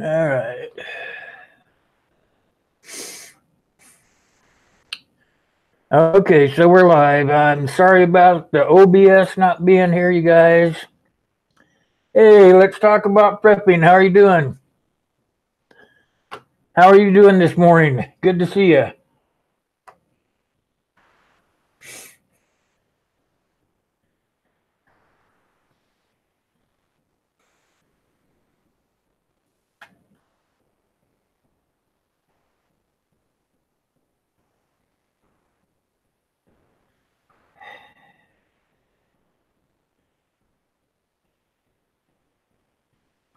All right. Okay, so we're live. I'm sorry about the OBS not being here, you guys. Hey, let's talk about prepping. How are you doing? How are you doing this morning? Good to see you.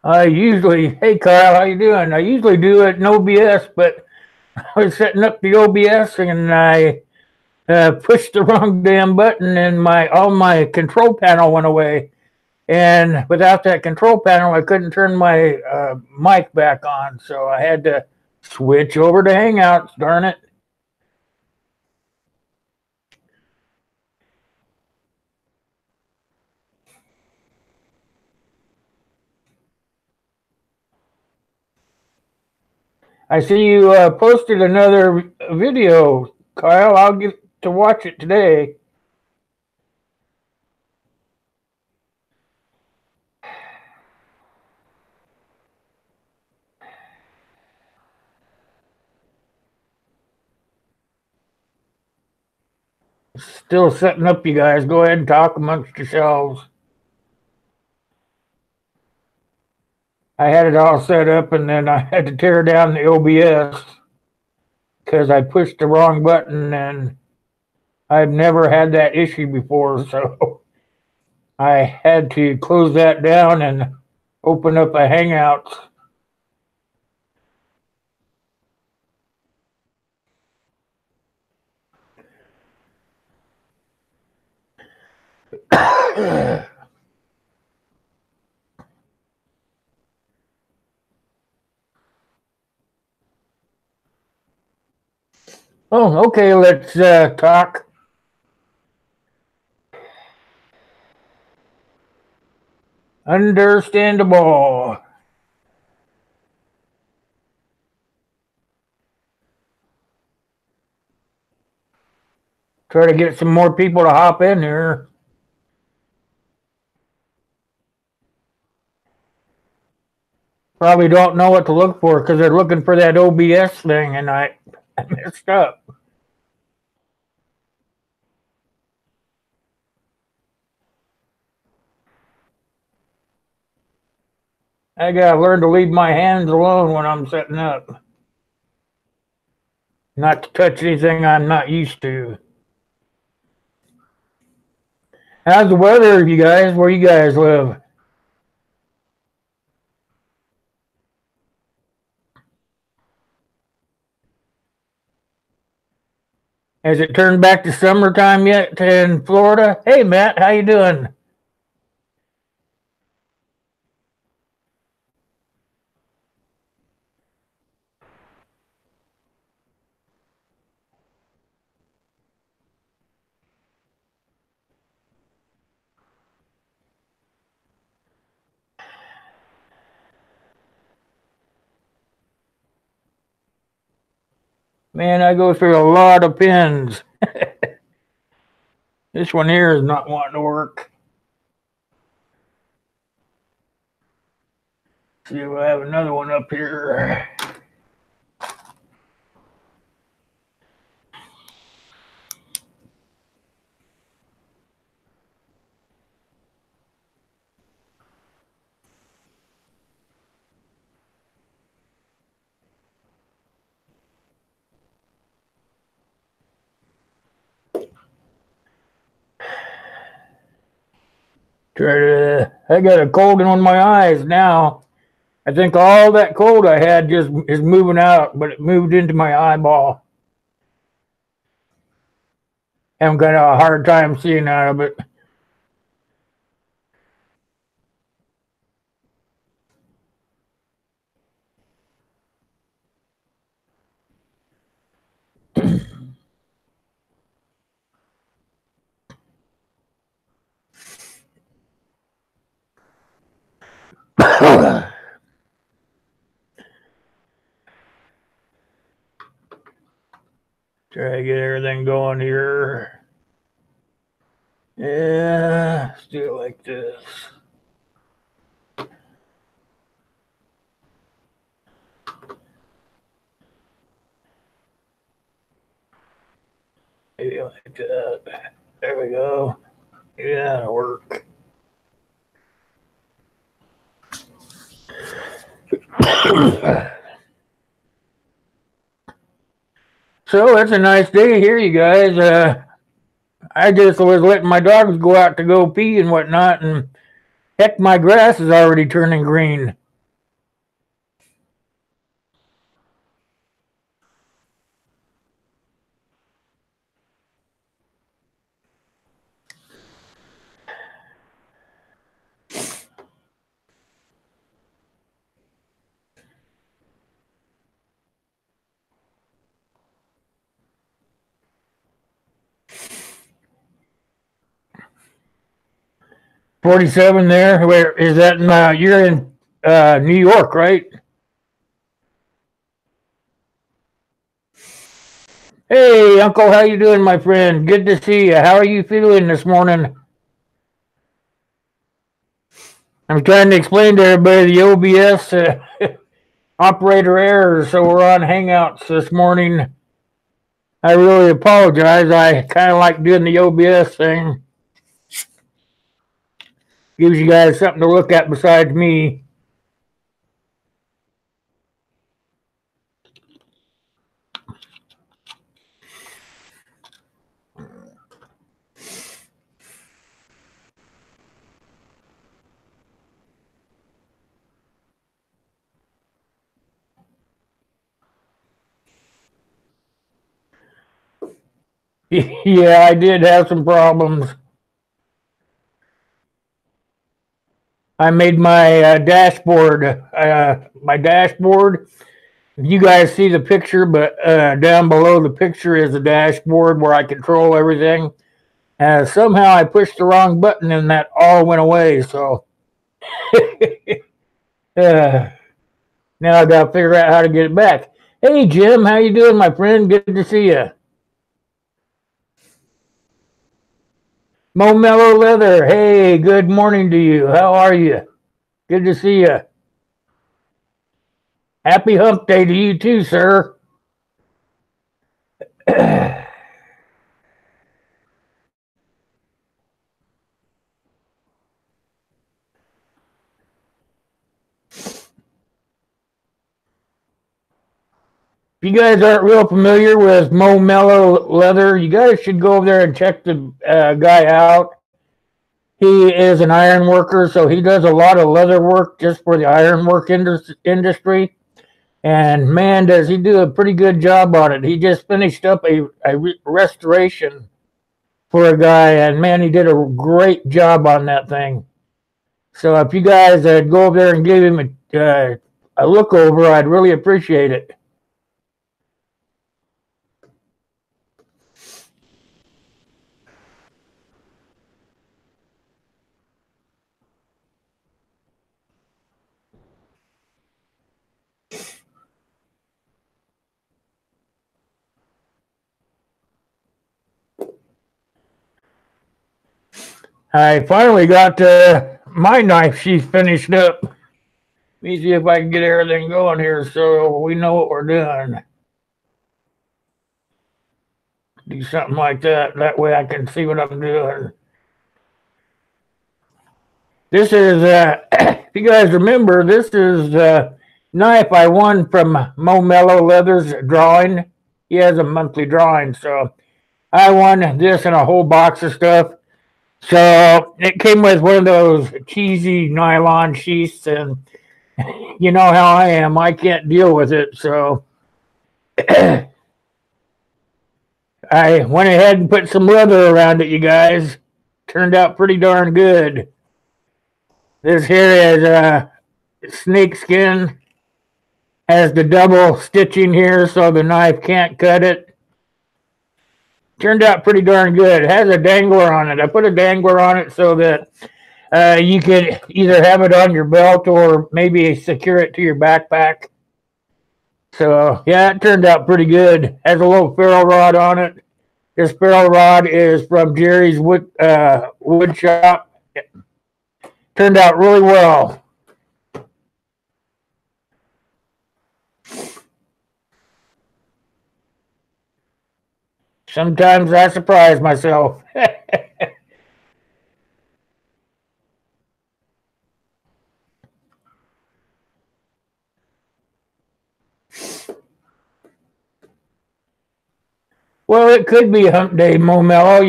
Hey Kyle, how you doing? I usually do it in OBS, but I was setting up the OBS and I pushed the wrong damn button and all my control panel went away. And without that control panel, I couldn't turn my mic back on, so I had to switch over to Hangouts. Darn it! I see you posted another video, Kyle. I'll get to watch it today. Still setting up, you guys. Go ahead and talk amongst yourselves. I had it all set up, and then I had to tear down the OBS because I pushed the wrong button, and I've never had that issue before, so I had to close that down and open up a Hangouts. Oh, okay, let's talk. Understandable. Try to get some more people to hop in here. Probably don't know what to look for because they're looking for that OBS thing, and I messed up. I gotta learn to leave my hands alone when I'm setting up. Not to touch anything I'm not used to. How's the weather, you guys? Where you guys live? Has it turned back to summertime yet in Florida? Hey, Matt, how you doing? Man, I go through a lot of pins. This one here is not wanting to work. See, we'll have another one up here. I got a cold in one of my eyes now. I think all that cold I had just is moving out, but it moved into my eyeball. Haven't got a hard time seeing out of it. Try to get everything going here. Yeah, let's do it like this. Maybe like that. There we go. Yeah, that'll work. So it's a nice day here, you guys. I just was letting my dogs go out to go pee and whatnot, and heck, my grass is already turning green. $47 there. Where is that? You're in New York, right? Hey, Uncle, how you doing, my friend? Good to see you. How are you feeling this morning? I'm trying to explain to everybody the OBS operator error, so we're on Hangouts this morning. I really apologize. I kind of like doing the OBS thing. Gives you guys something to look at besides me. Yeah, I did have some problems. I made my dashboard. You guys see the picture, but down below the picture is the dashboard where I control everything. Somehow I pushed the wrong button and that all went away. So now I got to figure out how to get it back. Hey Jim, how you doing, my friend? Good to see you. Mo Mellow Leather, hey, good morning to you. How are you? Good to see you. Happy hump day to you too, sir. If you guys aren't real familiar with Mo Mellow Leather, you guys should go over there and check the guy out. He is an iron worker, so he does a lot of leather work just for the ironwork industry. And man, does he do a pretty good job on it. He just finished up a restoration for a guy, and man, he did a great job on that thing. So if you guys go over there and give him a look over, I'd really appreciate it. I finally got my knife sheath finished up. Let me see if I can get everything going here so we know what we're doing. Do something like that. That way I can see what I'm doing. This is, if you guys remember, this is the knife I won from Mo Mellow Leather's drawing. He has a monthly drawing, so I won this and a whole box of stuff. So it came with one of those cheesy nylon sheaths, and you know how I am. I can't deal with it, so I went ahead and put some leather around it, you guys. Turned out pretty darn good. This here is snake skin. Has the double stitching here so the knife can't cut it. Turned out pretty darn good. It has a dangler on it. I put a dangler on it so that you could either have it on your belt or maybe secure it to your backpack. So yeah, it turned out pretty good. Has a little ferro rod on it. This ferro rod is from Jerry's wood shop. It turned out really well. Sometimes I surprise myself. Well, it could be hump day, Mo Mello.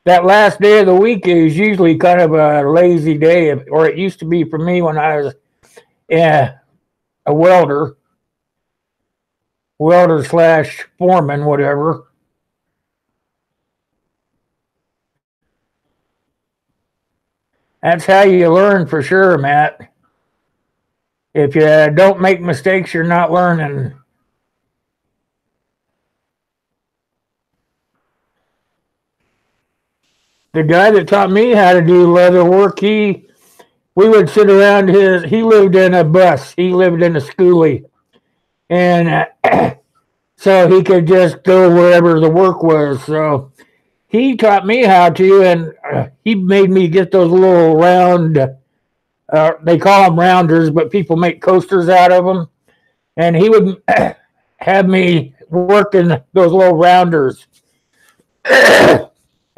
That last day of the week is usually kind of a lazy day, or it used to be for me when I was a welder slash foreman, whatever. That's how you learn for sure, Matt. If you don't make mistakes, you're not learning. The guy that taught me how to do leather work, we would sit around he lived in a bus, he lived in a schoolie, and so he could just go wherever the work was. So he taught me how to, and he made me get those little round, they call them rounders, but people make coasters out of them. And he would have me work in those little rounders.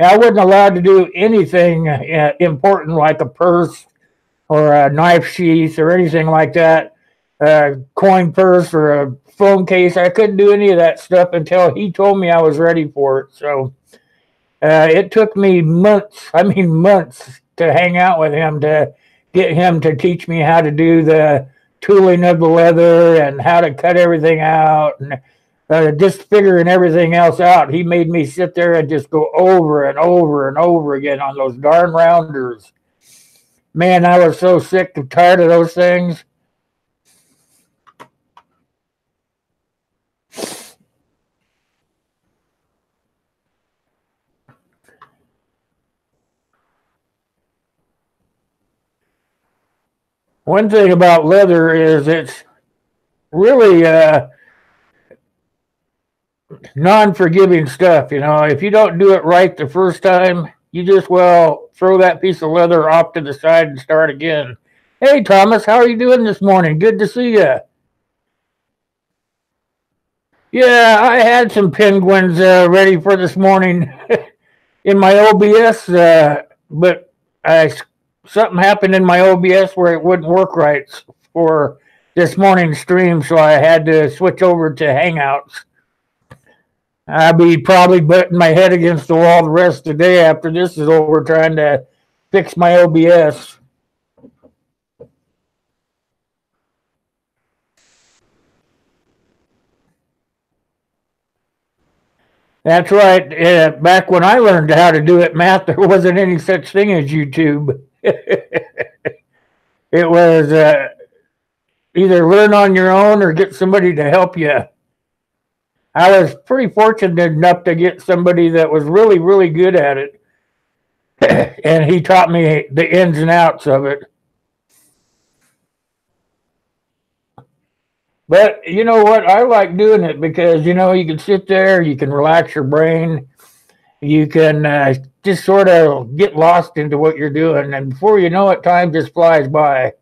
I wasn't allowed to do anything important like a purse or a knife sheath or anything like that, a coin purse or a phone case. I couldn't do any of that stuff until he told me I was ready for it. So it took me months to hang out with him to get him to teach me how to do the tooling of the leather and how to cut everything out and just figuring everything else out. He made me sit there and just go over and over and over again on those darn rounders. Man, I was so sick and tired of those things. One thing about leather is it's really non-forgiving stuff. If you don't do it right the first time, you just throw that piece of leather off to the side and start again. Hey, Thomas, how are you doing this morning? Good to see you. Yeah, I had some penguins ready for this morning in my OBS, but something happened in my OBS where it wouldn't work right for this morning's stream, so I had to switch over to Hangouts. I'll be probably butting my head against the wall the rest of the day after this is over trying to fix my OBS. That's right. Back when I learned how to do it, Matt, there wasn't any such thing as YouTube. It was either learn on your own or get somebody to help you. I was pretty fortunate enough to get somebody that was really, really good at it. And he taught me the ins and outs of it. But you know what? I like doing it because, you can sit there, you can relax your brain, you can just sort of get lost into what you're doing. And before you know it, time just flies by.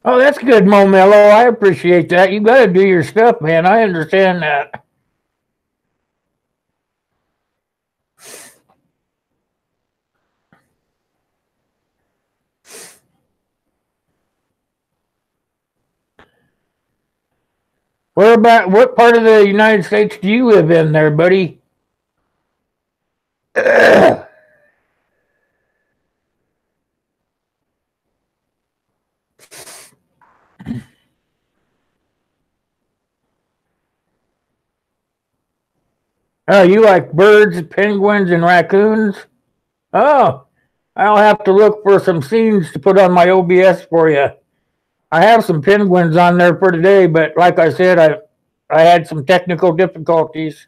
Oh, that's good, Mo Mello. I appreciate that. You got to do your stuff, man. I understand that. What part of the United States do you live in there, buddy? Oh, you like birds, penguins, and raccoons? Oh, I'll have to look for some scenes to put on my OBS for you. I have some penguins on there for today, but like I said, I had some technical difficulties.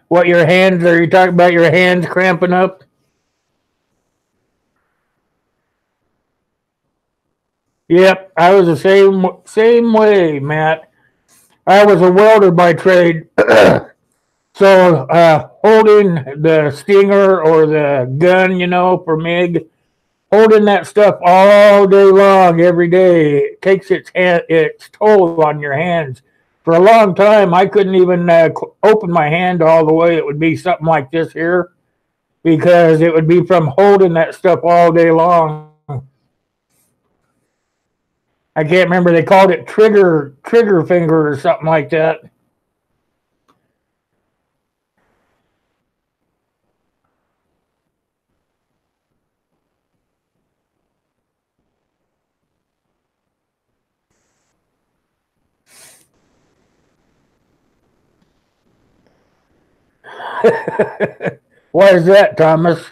What, your hands? Are you talking about your hands cramping up? Yep, I was the same way, Matt. I was a welder by trade, so holding the stinger or the gun, for MIG, holding that stuff all day long, every day, it takes its toll on your hands. For a long time, I couldn't even open my hand all the way. It would be something like this here because it would be from holding that stuff all day long. I can't remember. They called it trigger finger or something like that. Why is that, Thomas?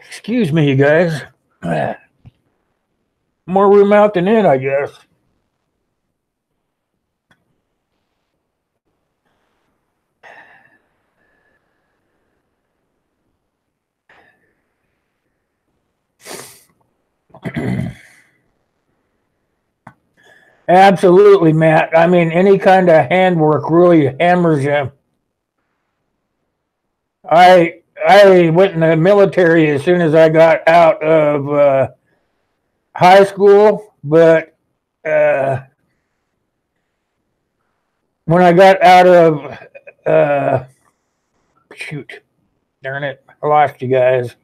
Excuse me, you guys. More room out than in, I guess. Absolutely, Matt. I mean, any kind of handwork really hammers you. I went in the military as soon as I got out of high school, but when I got out of shoot, darn it, I lost you guys.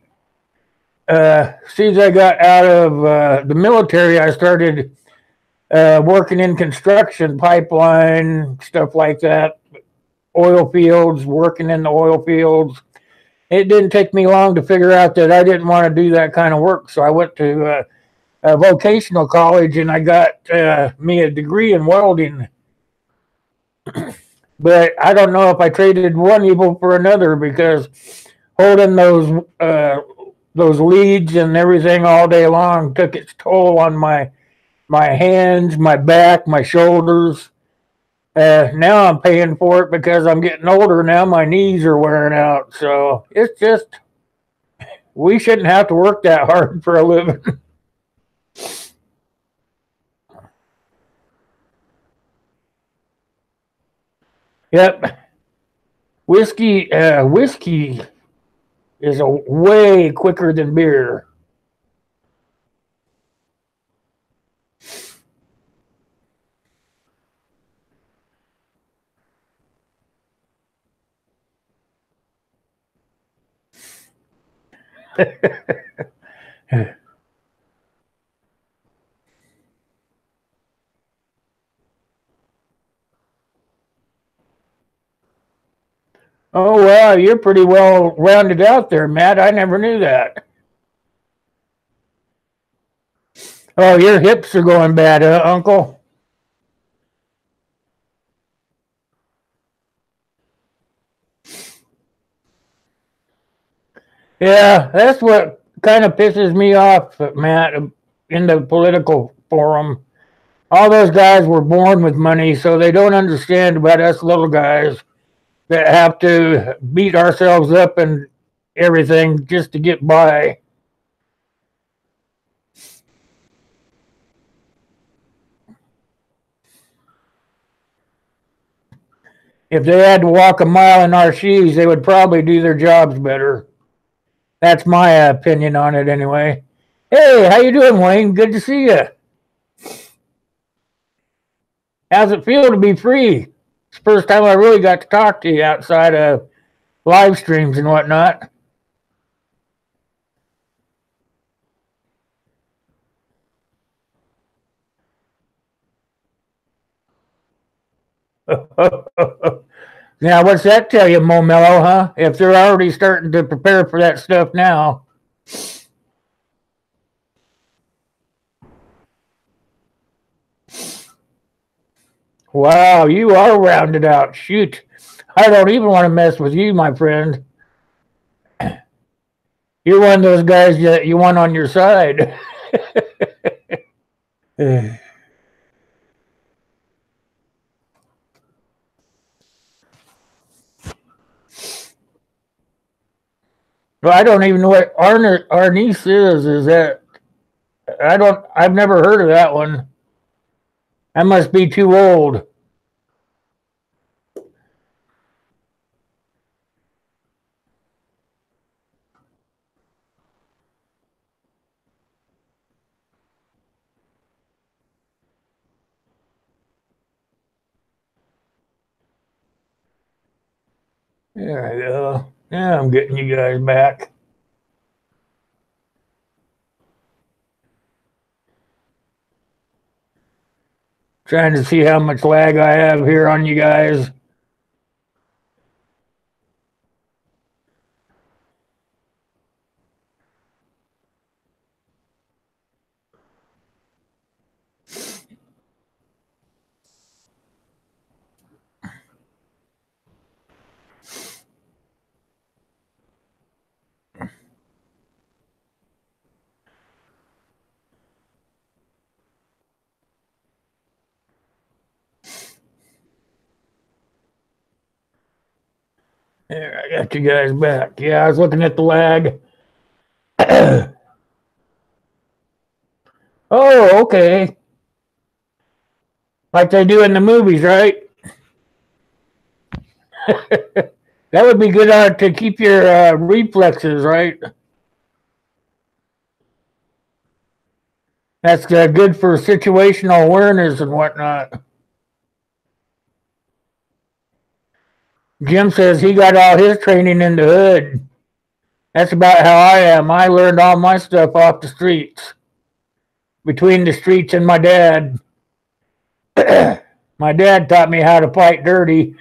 As soon as I got out of the military, I started working in construction, pipeline, stuff like that, oil fields, working in the oil fields. It didn't take me long to figure out that I didn't want to do that kind of work. So I went to a vocational college and I got me a degree in welding. But I don't know if I traded one evil for another because holding those leads and everything all day long took its toll on my hands, my back, my shoulders. Now I'm paying for it because I'm getting older. Now my knees are wearing out. So it's just, we shouldn't have to work that hard for a living. Yep. Whiskey is a way quicker than beer. Oh, wow, you're pretty well rounded out there, Matt. I never knew that. Oh, your hips are going bad, Uncle? Yeah, that's what kind of pisses me off, Matt, in the political forum. All those guys were born with money, so they don't understand about us little guys that have to beat ourselves up and everything just to get by. If they had to walk a mile in our shoes, they would probably do their jobs better. That's my opinion on it, anyway. Hey, how you doing, Wayne? Good to see you. How's it feel to be free? It's the first time I really got to talk to you outside of live streams and whatnot. Now, what's that tell you, Mo Mello, huh? If they're already starting to prepare for that stuff now. Wow, you are rounded out. Shoot. I don't even want to mess with you, my friend. You're one of those guys that you want on your side. Well, I don't even know what Arnice is. Is that I've never heard of that one. I must be too old. There I go. Yeah, I'm getting you guys back. Trying to see how much lag I have here on you guys. There, I got you guys back. Yeah, I was looking at the lag. Oh, okay. Like they do in the movies, right? That would be good to keep your reflexes, right? That's good for situational awareness and whatnot. Jim says he got all his training in the hood. That's about how I am. I learned all my stuff off the streets, between the streets and my dad. My dad taught me how to fight dirty.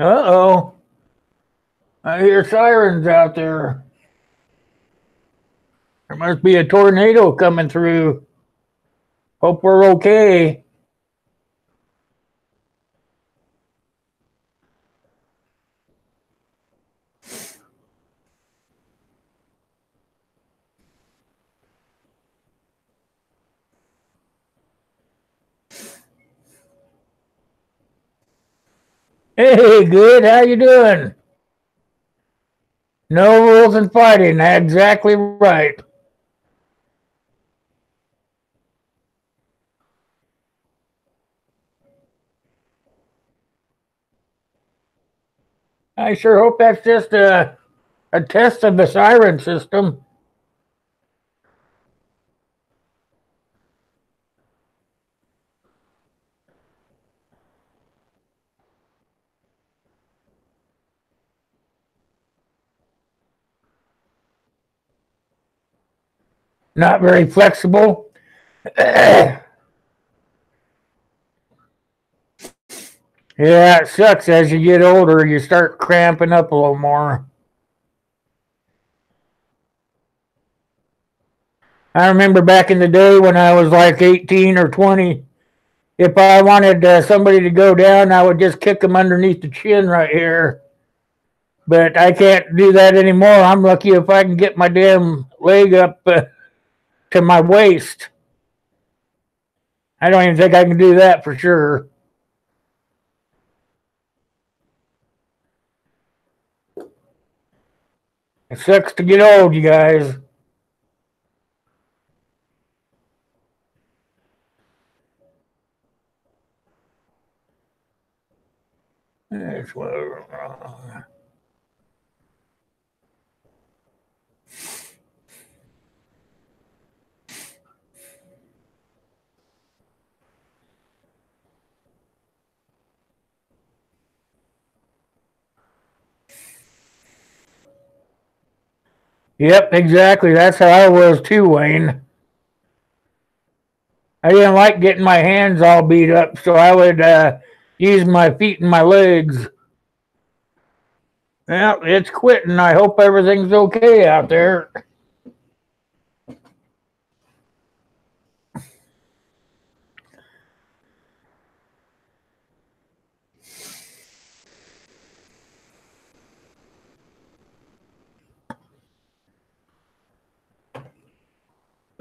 Uh-oh. I hear sirens out there. There must be a tornado coming through. Hope we're okay. Hey, good. How you doing? No rules in fighting. Exactly right. I sure hope that's just a test of the siren system. Not very flexible. Yeah, it sucks as you get older. You start cramping up a little more. I remember back in the day when I was like 18 or 20, if I wanted somebody to go down, I would just kick them underneath the chin right here. But I can't do that anymore. I'm lucky if I can get my damn leg up to my waist. I don't even think I can do that for sure. It sucks to get old, you guys. That's what. Yep, exactly. That's how I was too, Wayne. I didn't like getting my hands all beat up, so I would use my feet and my legs. Well, it's quitting. I hope everything's okay out there.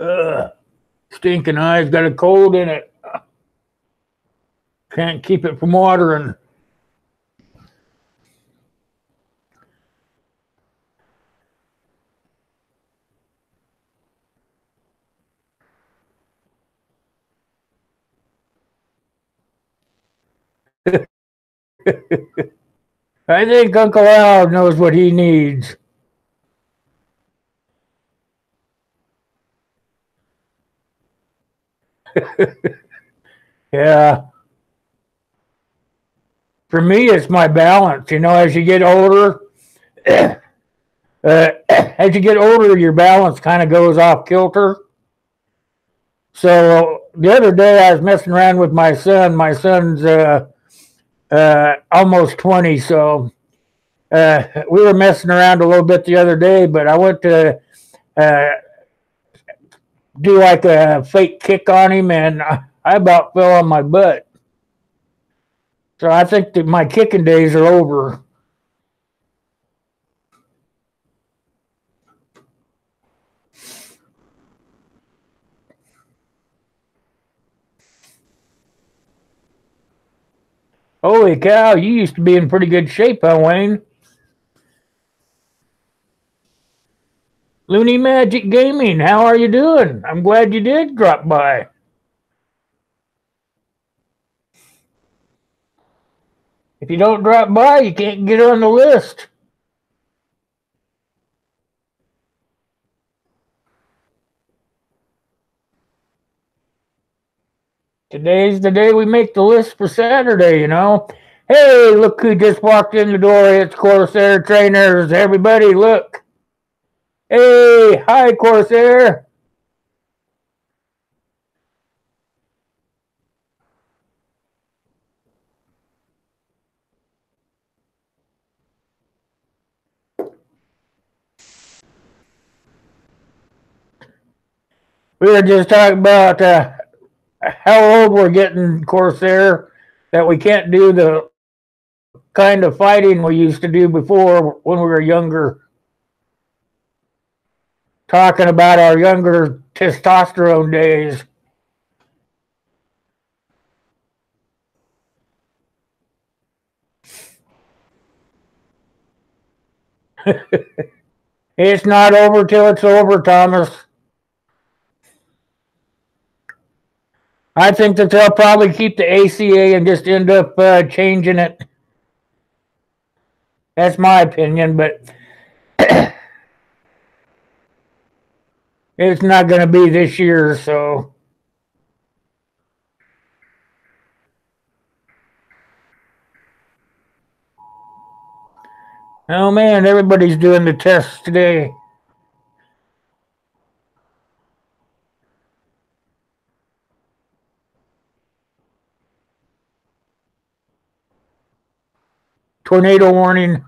Ugh, stinking eyes got a cold in it. Can't keep it from watering. I think Uncle Al knows what he needs. Yeah. For me, it's my balance. You know, as you get older, your balance kind of goes off kilter. So the other day, I was messing around with my son. My son's almost 20, so we were messing around a little bit the other day. But I went to uh, do like a fake kick on him, and I about fell on my butt. So I think that my kicking days are over. Holy cow, you used to be in pretty good shape, huh, Wayne? Looney Magic Gaming, how are you doing? I'm glad you did drop by. If you don't drop by, you can't get on the list. Today's the day we make the list for Saturday, you know. Hey, look who just walked in the door. It's Corsair Trainers. Everybody, look. Hey, hi, Corsair. We were just talking about how old we're getting, Corsair, that we can't do the kind of fighting we used to do before when we were younger. Talking about our younger testosterone days. It's not over till it's over, Thomas. I think that they'll probably keep the ACA and just end up changing it. That's my opinion, but it's not going to be this year, so. Oh man, everybody's doing the tests today. Tornado warning.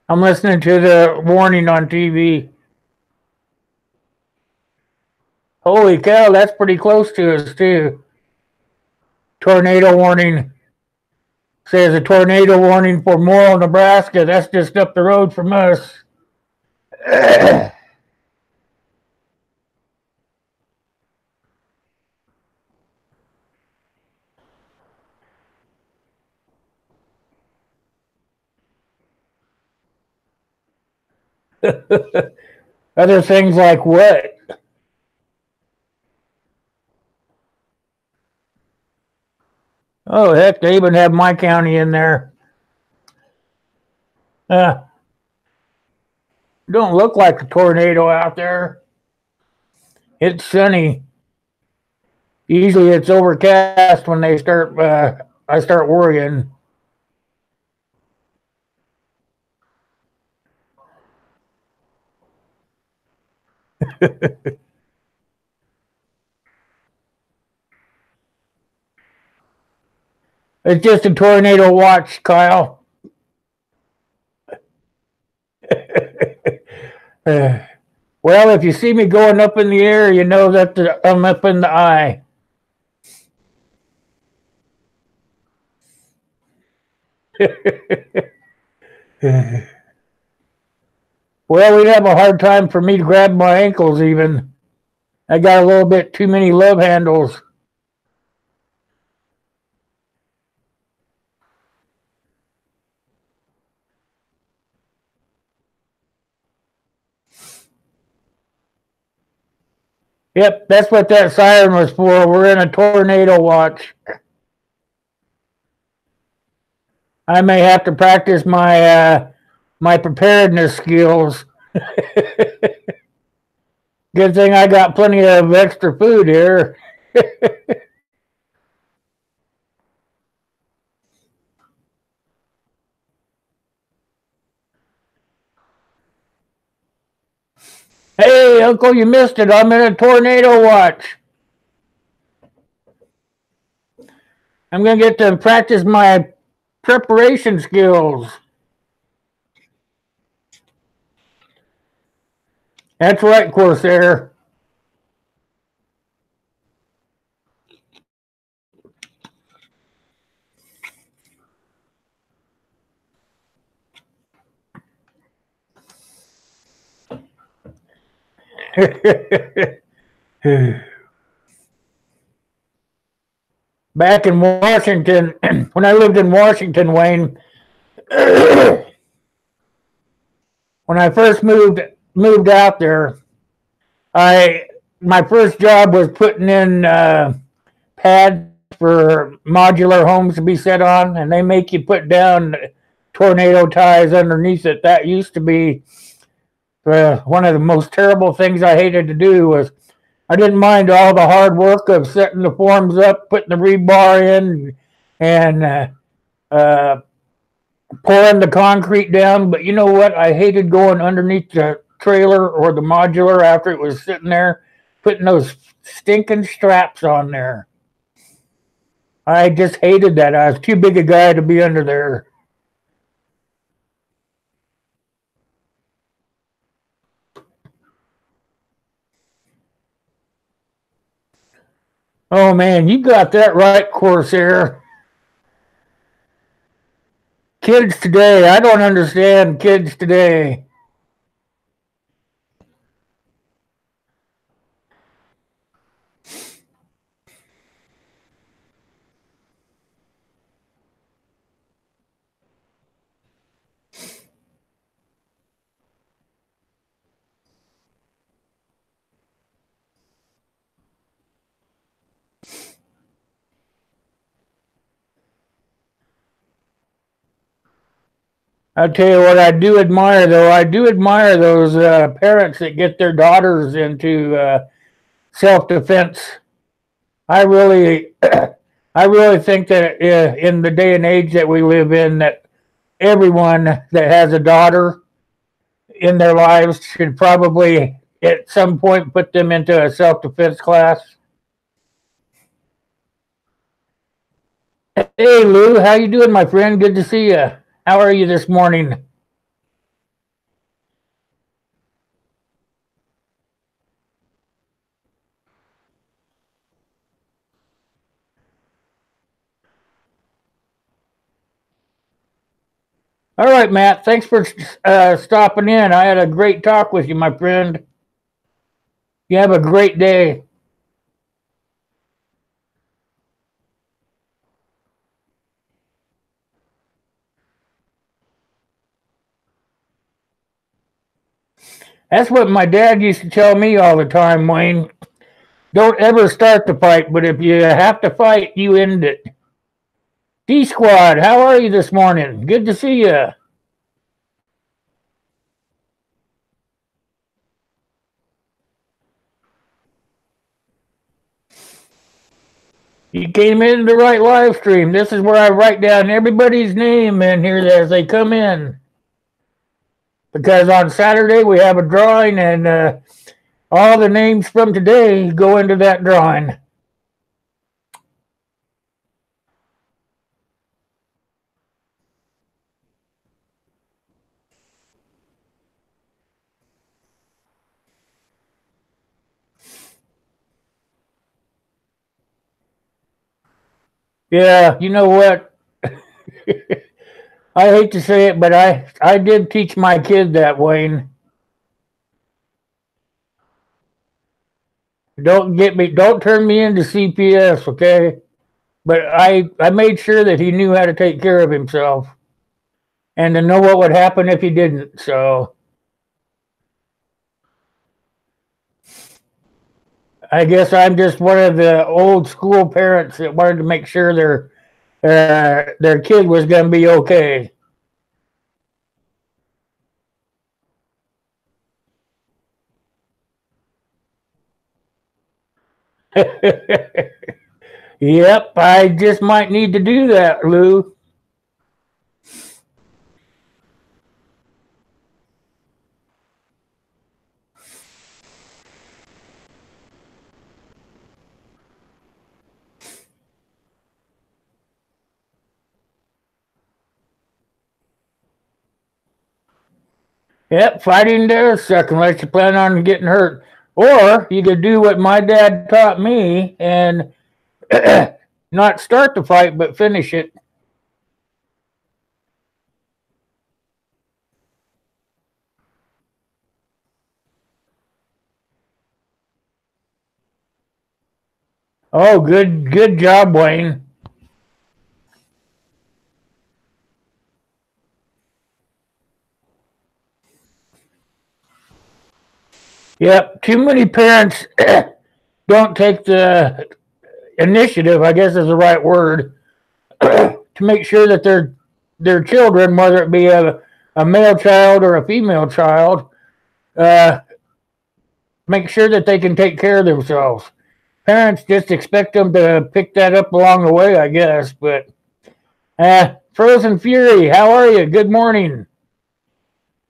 I'm listening to the warning on TV. Holy cow, that's pretty close to us, too. Tornado warning. Says a tornado warning for Morrill, Nebraska. That's just up the road from us. Other things like what? Oh, heck, they even have my county in there. Uh, don't look like a tornado out there. It's sunny. Usually it's overcast when I start worrying. It's just a tornado watch, Kyle. Well, if you see me going up in the air, you know that I'm up in the eye. Well, we'd have a hard time for me to grab my ankles even. I got a little bit too many love handles. Yep, that's what that siren was for. We're in a tornado watch. I may have to practice my preparedness skills. Good thing I got plenty of extra food here. Hey, Uncle, you missed it. I'm in a tornado watch. I'm going to get to practice my preparation skills. That's right, Corsair. Back in Washington, when I lived in Washington, Wayne, when I first moved out there, my first job was putting in pads for modular homes to be set on, and they make you put down tornado ties underneath it. That used to be one of the most terrible things I hated to do. Was I didn't mind all the hard work of setting the forms up, putting the rebar in, and pouring the concrete down. But you know what? I hated going underneath the trailer or the modular after it was sitting there, putting those stinking straps on there. I just hated that. I was too big a guy to be under there. Oh man, you got that right, Corsair. Kids today, I don't understand kids today. I'll tell you what I do admire, though. I do admire those parents that get their daughters into self-defense. I really, I really think that in the day and age that we live in, that everyone that has a daughter in their lives should probably at some point put them into a self-defense class. Hey Lou, how you doing, my friend? Good to see you. How are you this morning? All right, Matt. Thanks for stopping in. I had a great talk with you, my friend. You have a great day. That's what my dad used to tell me all the time, Wayne. Don't ever start the fight, but if you have to fight, you end it. D-Squad, how are you this morning? Good to see you. You came in the right live stream. This is where I write down everybody's name in here as they come in. Because on Saturday we have a drawing, and all the names from today go into that drawing. Yeah, you know what? I hate to say it, but I did teach my kid that, Wayne. Don't turn me into CPS, okay? But I made sure that he knew how to take care of himself and to know what would happen if he didn't. So I guess I'm just one of the old school parents that wanted to make sure their kid was going to be okay. Yep, I just might need to do that, Lou. Yep, fighting does suck unless you plan on getting hurt. Or you could do what my dad taught me and not start the fight but finish it. Oh, good job, Wayne. Yep, too many parents don't take the initiative, I guess is the right word, to make sure that their children, whether it be a male child or a female child, uh, make sure that they can take care of themselves. Parents just expect them to pick that up along the way, I guess. But Frozen Fury, how are you? Good morning.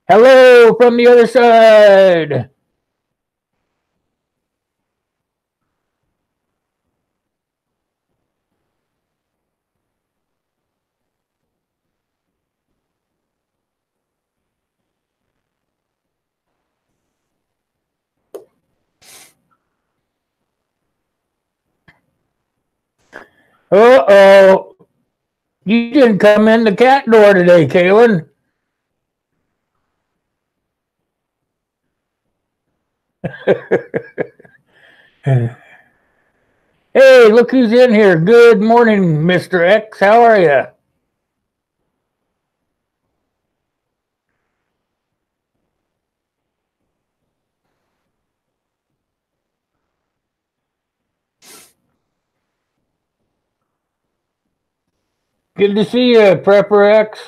Hello from the other side. Uh oh. You didn't come in the cat door today, Kaylin. Hey, look who's in here. Good morning, Mr. X. How are you? Good to see you, Prepper X.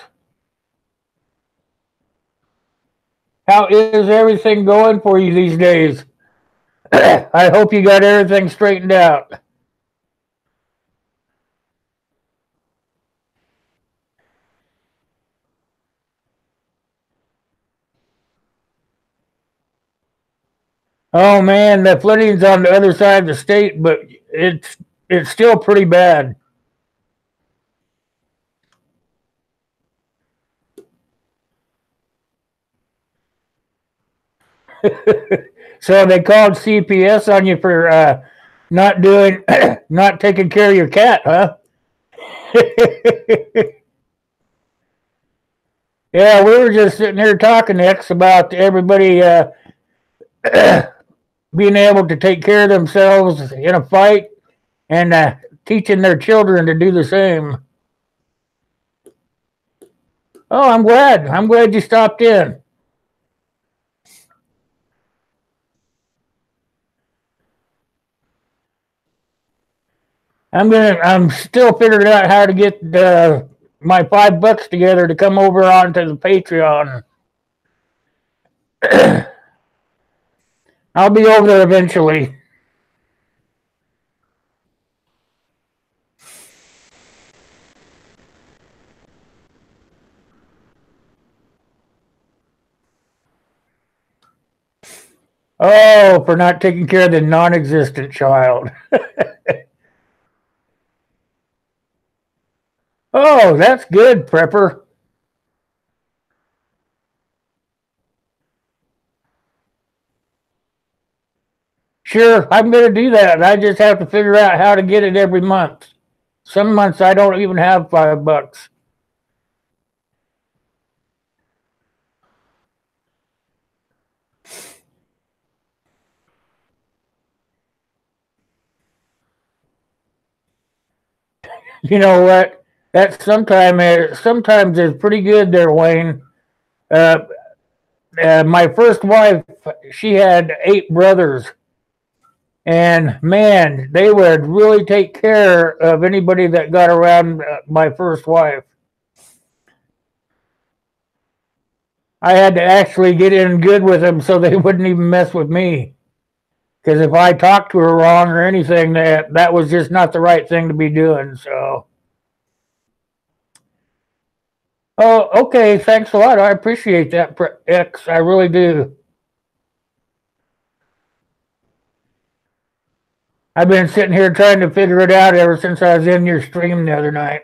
How is everything going for you these days? I hope you got everything straightened out. Oh man, the flooding's on the other side of the state, but it's still pretty bad. So they called CPS on you for not doing, not taking care of your cat, huh? Yeah, we were just sitting here talking, X, about everybody being able to take care of themselves in a fight and teaching their children to do the same. Oh, I'm glad. I'm glad you stopped in. I'm still figuring out how to get my $5 together to come over onto the Patreon. I'll be over there eventually. Oh, for not taking care of the non-existent child. Oh, that's good, Prepper. Sure, I'm going to do that. I just have to figure out how to get it every month. Some months I don't even have $5. You know what? That sometimes is pretty good there, Wayne. Uh, my first wife, she had 8 brothers, and man, they would really take care of anybody that got around my first wife. I had to actually get in good with them so they wouldn't even mess with me. Because if I talked to her wrong or anything, that was just not the right thing to be doing. So, oh, okay, thanks a lot. I appreciate that, X. I really do. I've been sitting here trying to figure it out ever since I was in your stream the other night.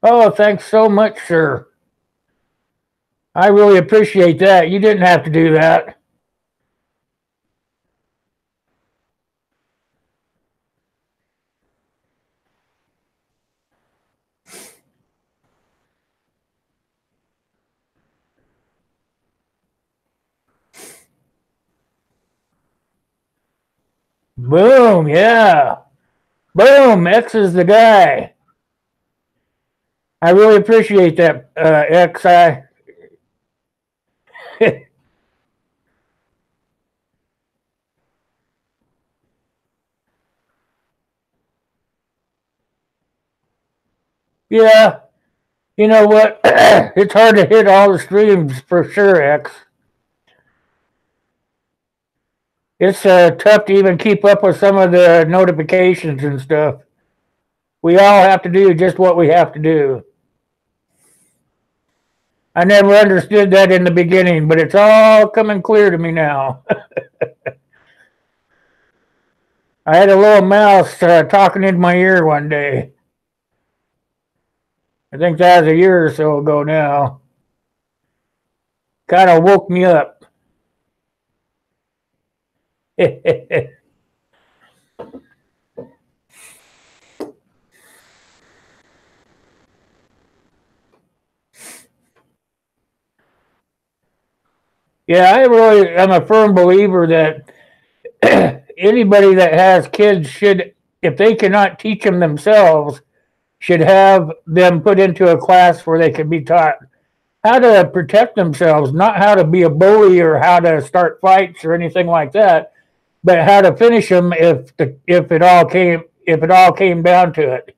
Oh, thanks so much, sir. I really appreciate that. You didn't have to do that. Boom, yeah. Boom, X is the guy. I really appreciate that, X. Yeah, you know what? It's hard to hit all the streams for sure, X. It's tough to even keep up with some of the notifications and stuff. We all have to do just what we have to do. I never understood that in the beginning, but it's all coming clear to me now. I had a little mouse talking in my ear one day. I think that was a year or so ago now. Kind of woke me up. Yeah, I really am a firm believer that anybody that has kids should, if they cannot teach them themselves, should have them put into a class where they can be taught how to protect themselves, not how to be a bully or how to start fights or anything like that, but how to finish them if it all came down to it.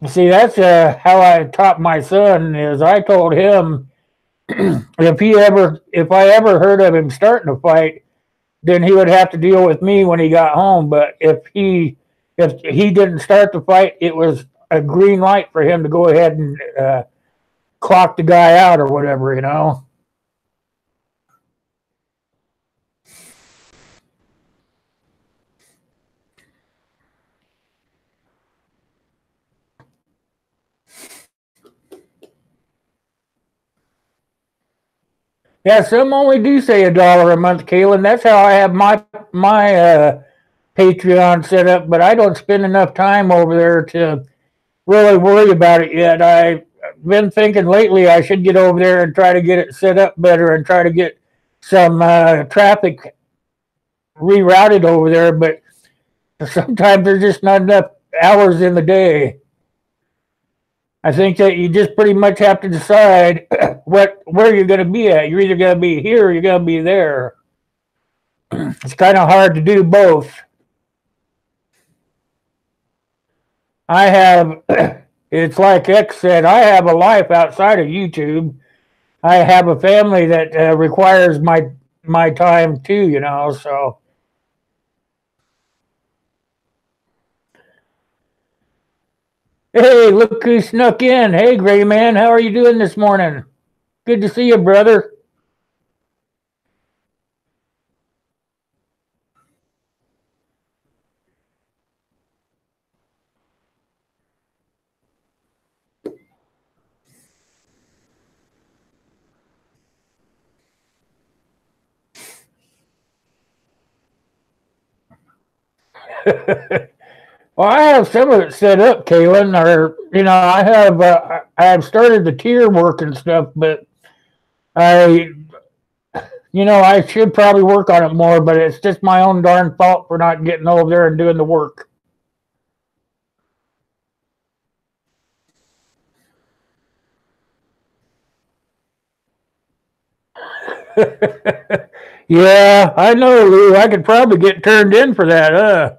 See, that's how I taught my son. Is I told him if I ever heard of him starting a fight, then he would have to deal with me when he got home. But if he didn't start the fight, it was a green light for him to go ahead and clock the guy out or whatever, you know. Yeah, some only do say $1 a month, Kaylin. That's how I have my Patreon set up, but I don't spend enough time over there to really worry about it yet. I've been thinking lately I should get over there and try to get it set up better and try to get some traffic rerouted over there, but sometimes there's just not enough hours in the day. I think that you just pretty much have to decide where you're going to be at. You're either going to be here or you're going to be there. It's kind of hard to do both. I have, it's like X said, I have a life outside of YouTube. I have a family that requires my time too, you know. So, hey, look who snuck in. Hey, Gray Man, how are you doing this morning? Good to see you, brother. Well, I have some of it set up, Kaylin, or I have started the tier work and stuff, but I I should probably work on it more, but it's just my own darn fault for not getting over there and doing the work. Yeah, I know, Lou. I could probably get turned in for that.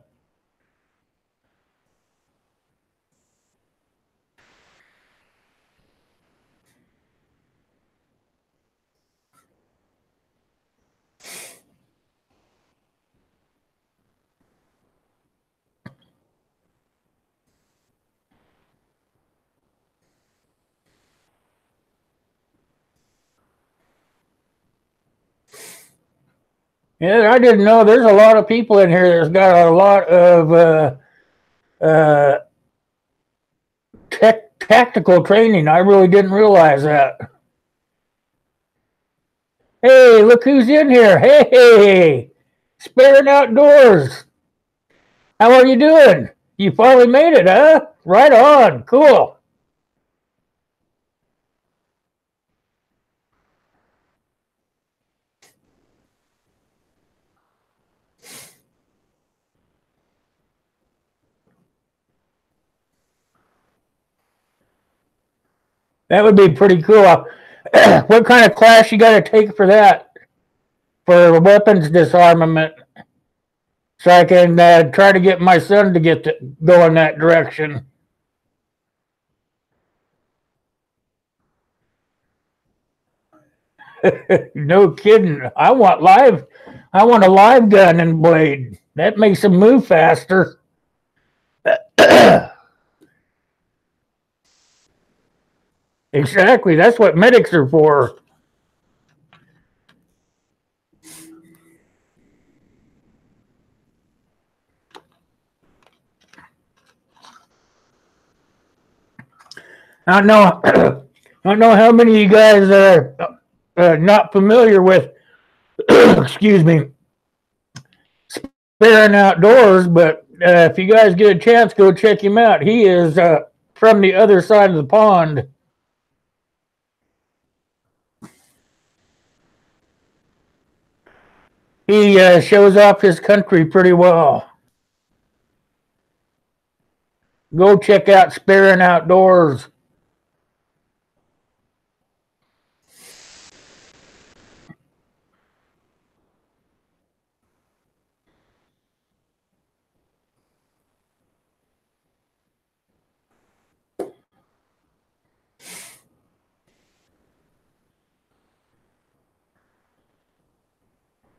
Yeah, I didn't know. There's a lot of people in here that's got a lot of uh, tactical training. I really didn't realize that. Hey, look who's in here. Hey, Sparing Outdoors. How are you doing? You finally made it, huh? Right on. Cool. That would be pretty cool. What kind of class you got to take for that? For weapons disarmament? So I can try to get my son to go in that direction. No kidding. I want a live gun and blade. That makes them move faster. Exactly. That's what medics are for. I don't know. I don't know how many of you guys are not familiar with. Excuse me. Sparing Outdoors, but if you guys get a chance, go check him out. He is from the other side of the pond. He shows off his country pretty well. Go check out Sparing Outdoors.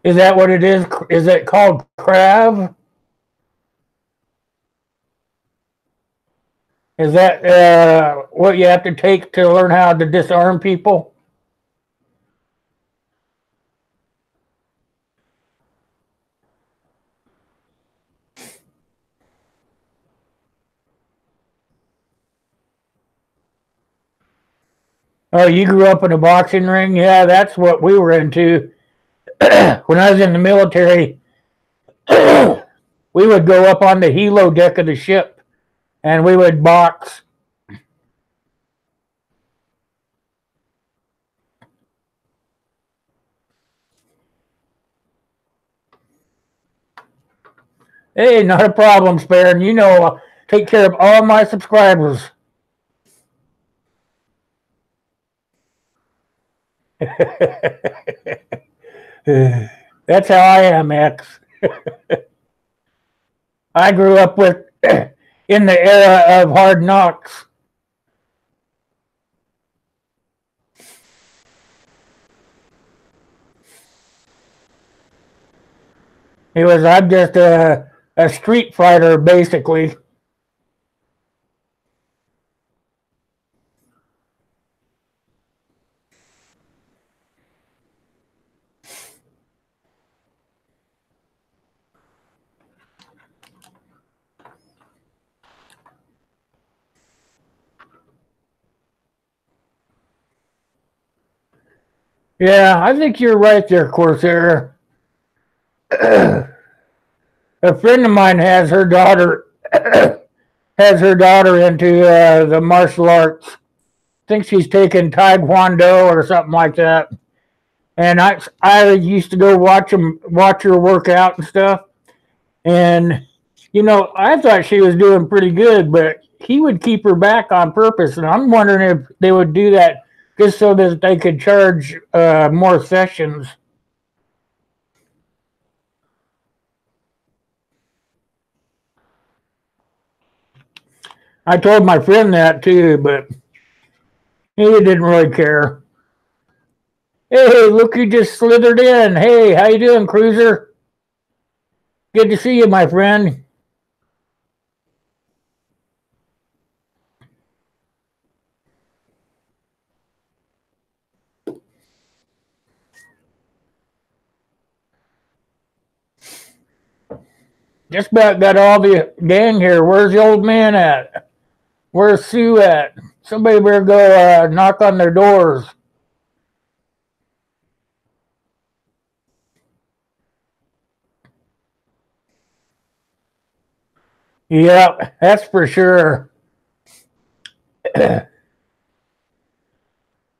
Is that what it is? Is it called Crav? Is that what you have to take to learn how to disarm people? Oh, you grew up in a boxing ring? Yeah, that's what we were into. When I was in the military, we would go up on the helo deck of the ship and we would box. Hey, not a problem, Sparing. I'll take care of all my subscribers. That's how I am, X. I grew up with in the era of hard knocks. I'm just a street fighter, basically. Yeah, I think you're right there, Corsair. A friend of mine has her daughter into the martial arts. I think she's taken Taekwondo or something like that. And I used to go watch her work out and stuff. And I thought she was doing pretty good, but he would keep her back on purpose. And I'm wondering if they would do that just so that they could charge more sessions. I told my friend that too, but he didn't really care. Hey, look, you just slithered in. Hey, how you doing, Cruiser? Good to see you, my friend. Just about got all the gang here. Where's the old man at? Where's Sue at? Somebody better go knock on their doors. Yep, that's for sure.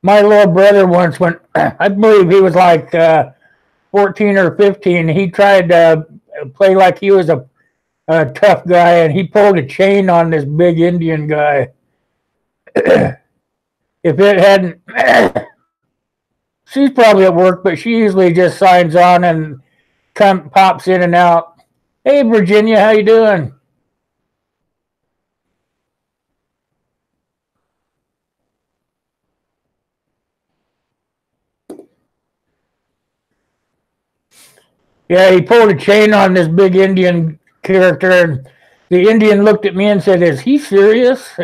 My little brother once went, I believe he was like 14 or 15. He tried to play like he was a tough guy, and he pulled a chain on this big Indian guy. If it hadn't, she's probably at work, but she usually just signs on and pops in and out. Hey, Virginia, how you doing? Yeah, he pulled a chain on this big Indian character, and the Indian looked at me and said, "Is he serious?"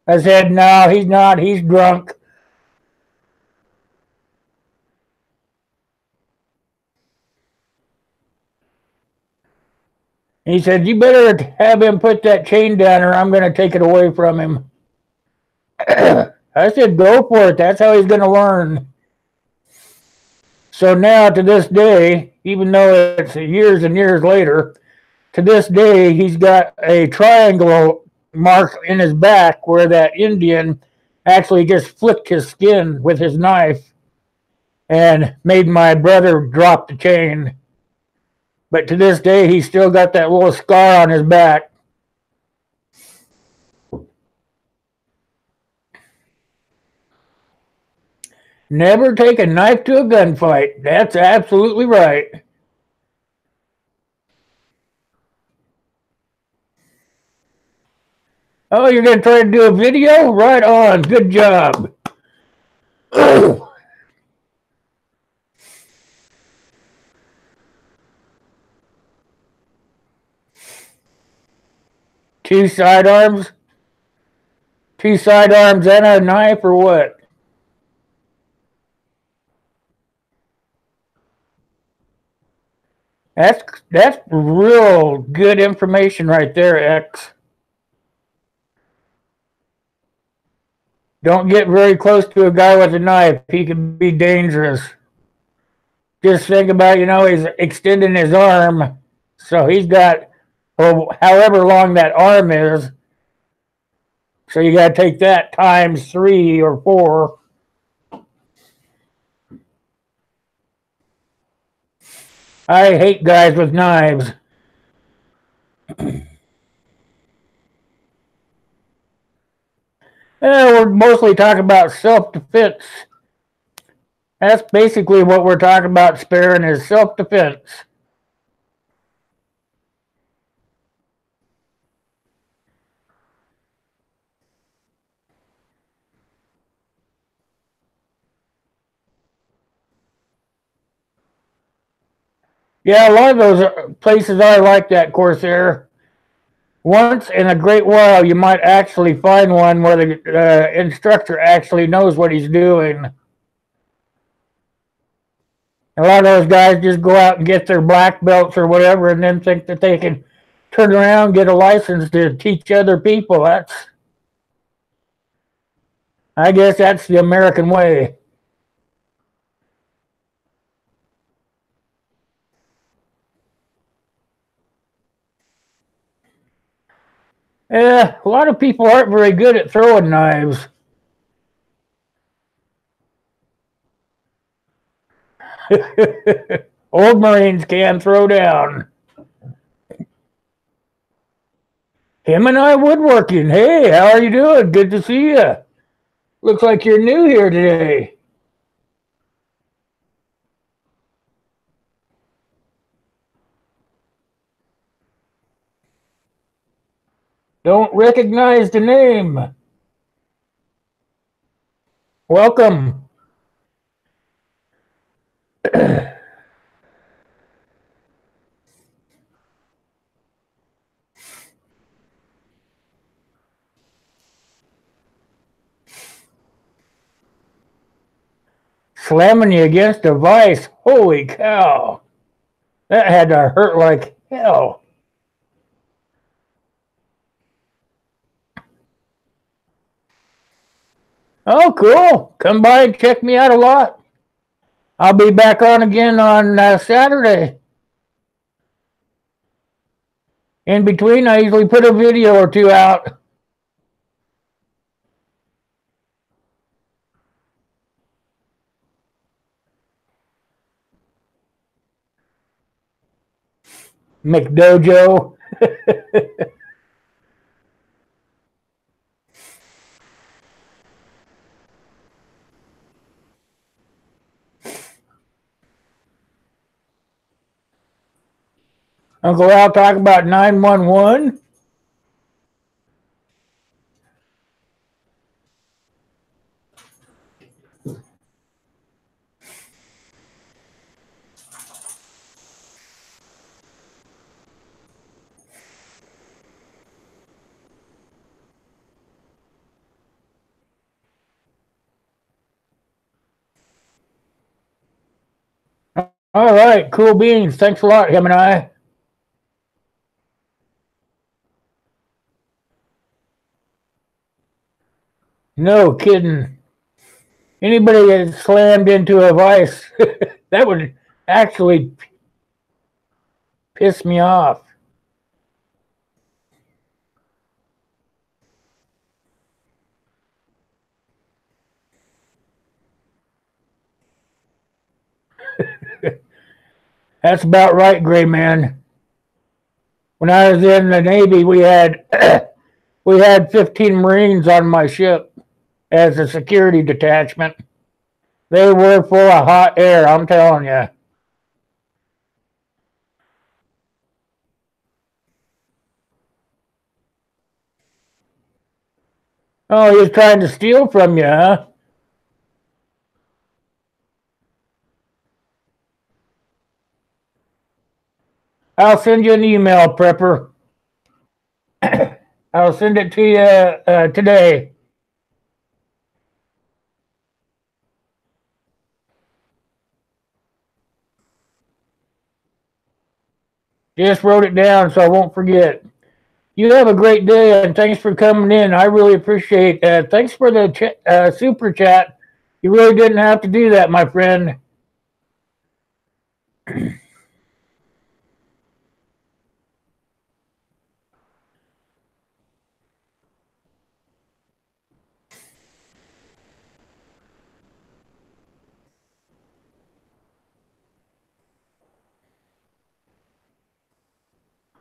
I said, "No, he's not. He's drunk." He said, "You better have him put that chain down, or I'm going to take it away from him." I said, "Go for it. That's how he's going to learn." So now, to this day, even though it's years and years later, to this day, he's got a triangle mark in his back where that Indian actually just flicked his skin with his knife and made my brother drop the chain. But to this day, he's still got that little scar on his back. Never take a knife to a gunfight. That's absolutely right. Oh, you're going to try to do a video? Right on. Good job. Two sidearms? Two sidearms and a knife, or what? That's real good information right there, X. Don't get very close to a guy with a knife. He can be dangerous. Just think about, he's extending his arm. So he's got, however long that arm is. So you got to take that times 3 or 4. I hate guys with knives. We're mostly talking about self-defense. That's basically what we're talking about, sparing, is self-defense. Yeah, a lot of those places are like that, Corsair. Once in a great while, you might actually find one where the instructor actually knows what he's doing. A lot of those guys just go out and get their black belts or whatever and then think that they can turn around and get a license to teach other people. I guess that's the American way. A lot of people aren't very good at throwing knives. Old Marines can throw down. Him and I woodworking. Hey, how are you doing? Good to see you. Looks like you're new here today. Don't recognize the name. Welcome. Slamming you against a vise. Holy cow. That had to hurt like hell. Oh, cool. Come by and check me out a lot. I'll be back on again on Saturday. In between, I usually put a video or two out. McDojo. Uncle Al talk about 911. All right, cool beans. Thanks a lot, him and I. No kidding. Anybody that slammed into a vice, that would actually piss me off. That's about right, Gray Man. When I was in the Navy, we had 15 Marines on my ship as a security detachment. They were full of hot air, I'm telling you. Oh, he was trying to steal from you, huh? I'll send you an email, Prepper. I'll send it to you today. Just wrote it down so I won't forget. You have a great day, and thanks for coming in. I really appreciate that. Thanks for the super chat. You really didn't have to do that, my friend.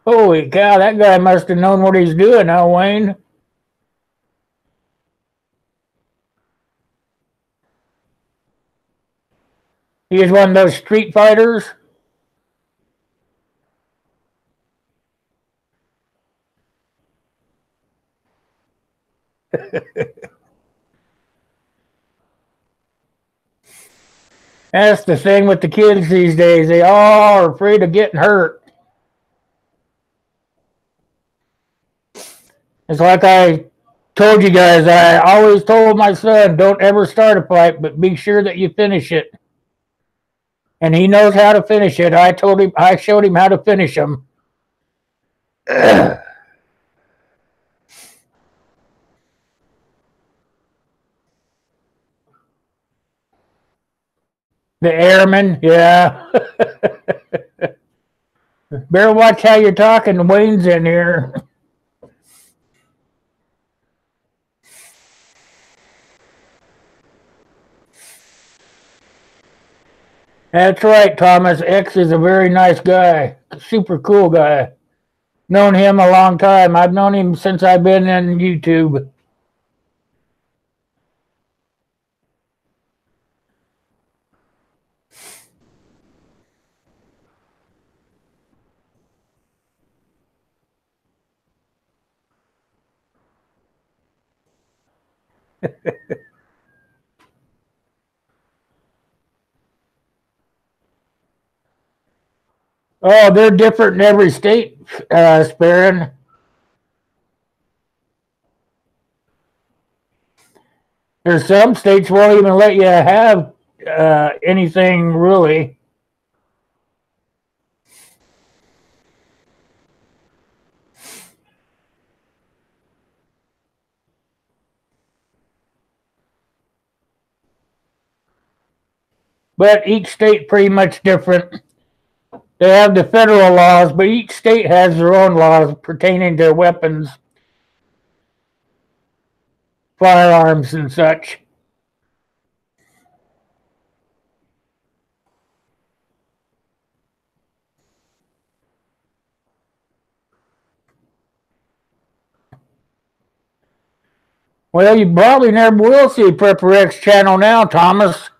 Holy cow, that guy must have known what he's doing, huh, Wayne? He is one of those street fighters. That's the thing with the kids these days. They all are afraid of getting hurt. It's like I told you guys, I always told my son, don't ever start a fight, but be sure that you finish it. And he knows how to finish it. I showed him how to finish them. The airman, yeah. Better watch how you're talking. Wayne's in here. That's right, Thomas. X is a very nice guy, super cool guy. Known him a long time. I've known him since I've been in YouTube. Oh, they're different in every state, Sparron. There's some states won't even let you have anything really. But each state pretty much different. They have the federal laws, but each state has their own laws pertaining to weapons, firearms, and such. Well, you probably never will see Prepper X channel now, Thomas.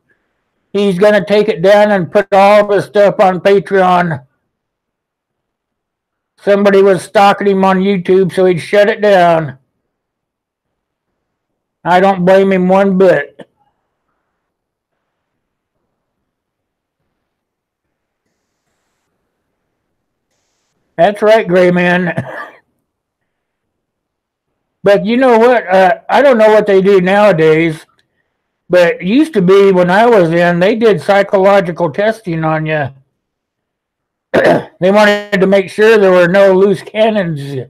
He's going to take it down and put all of his stuff on Patreon. Somebody was stalking him on YouTube, so he'd shut it down. I don't blame him one bit. That's right, Gray Man. But you know what? I don't know what they do nowadays, but it used to be when I was in, they did psychological testing on you. They wanted to make sure there were no loose cannons.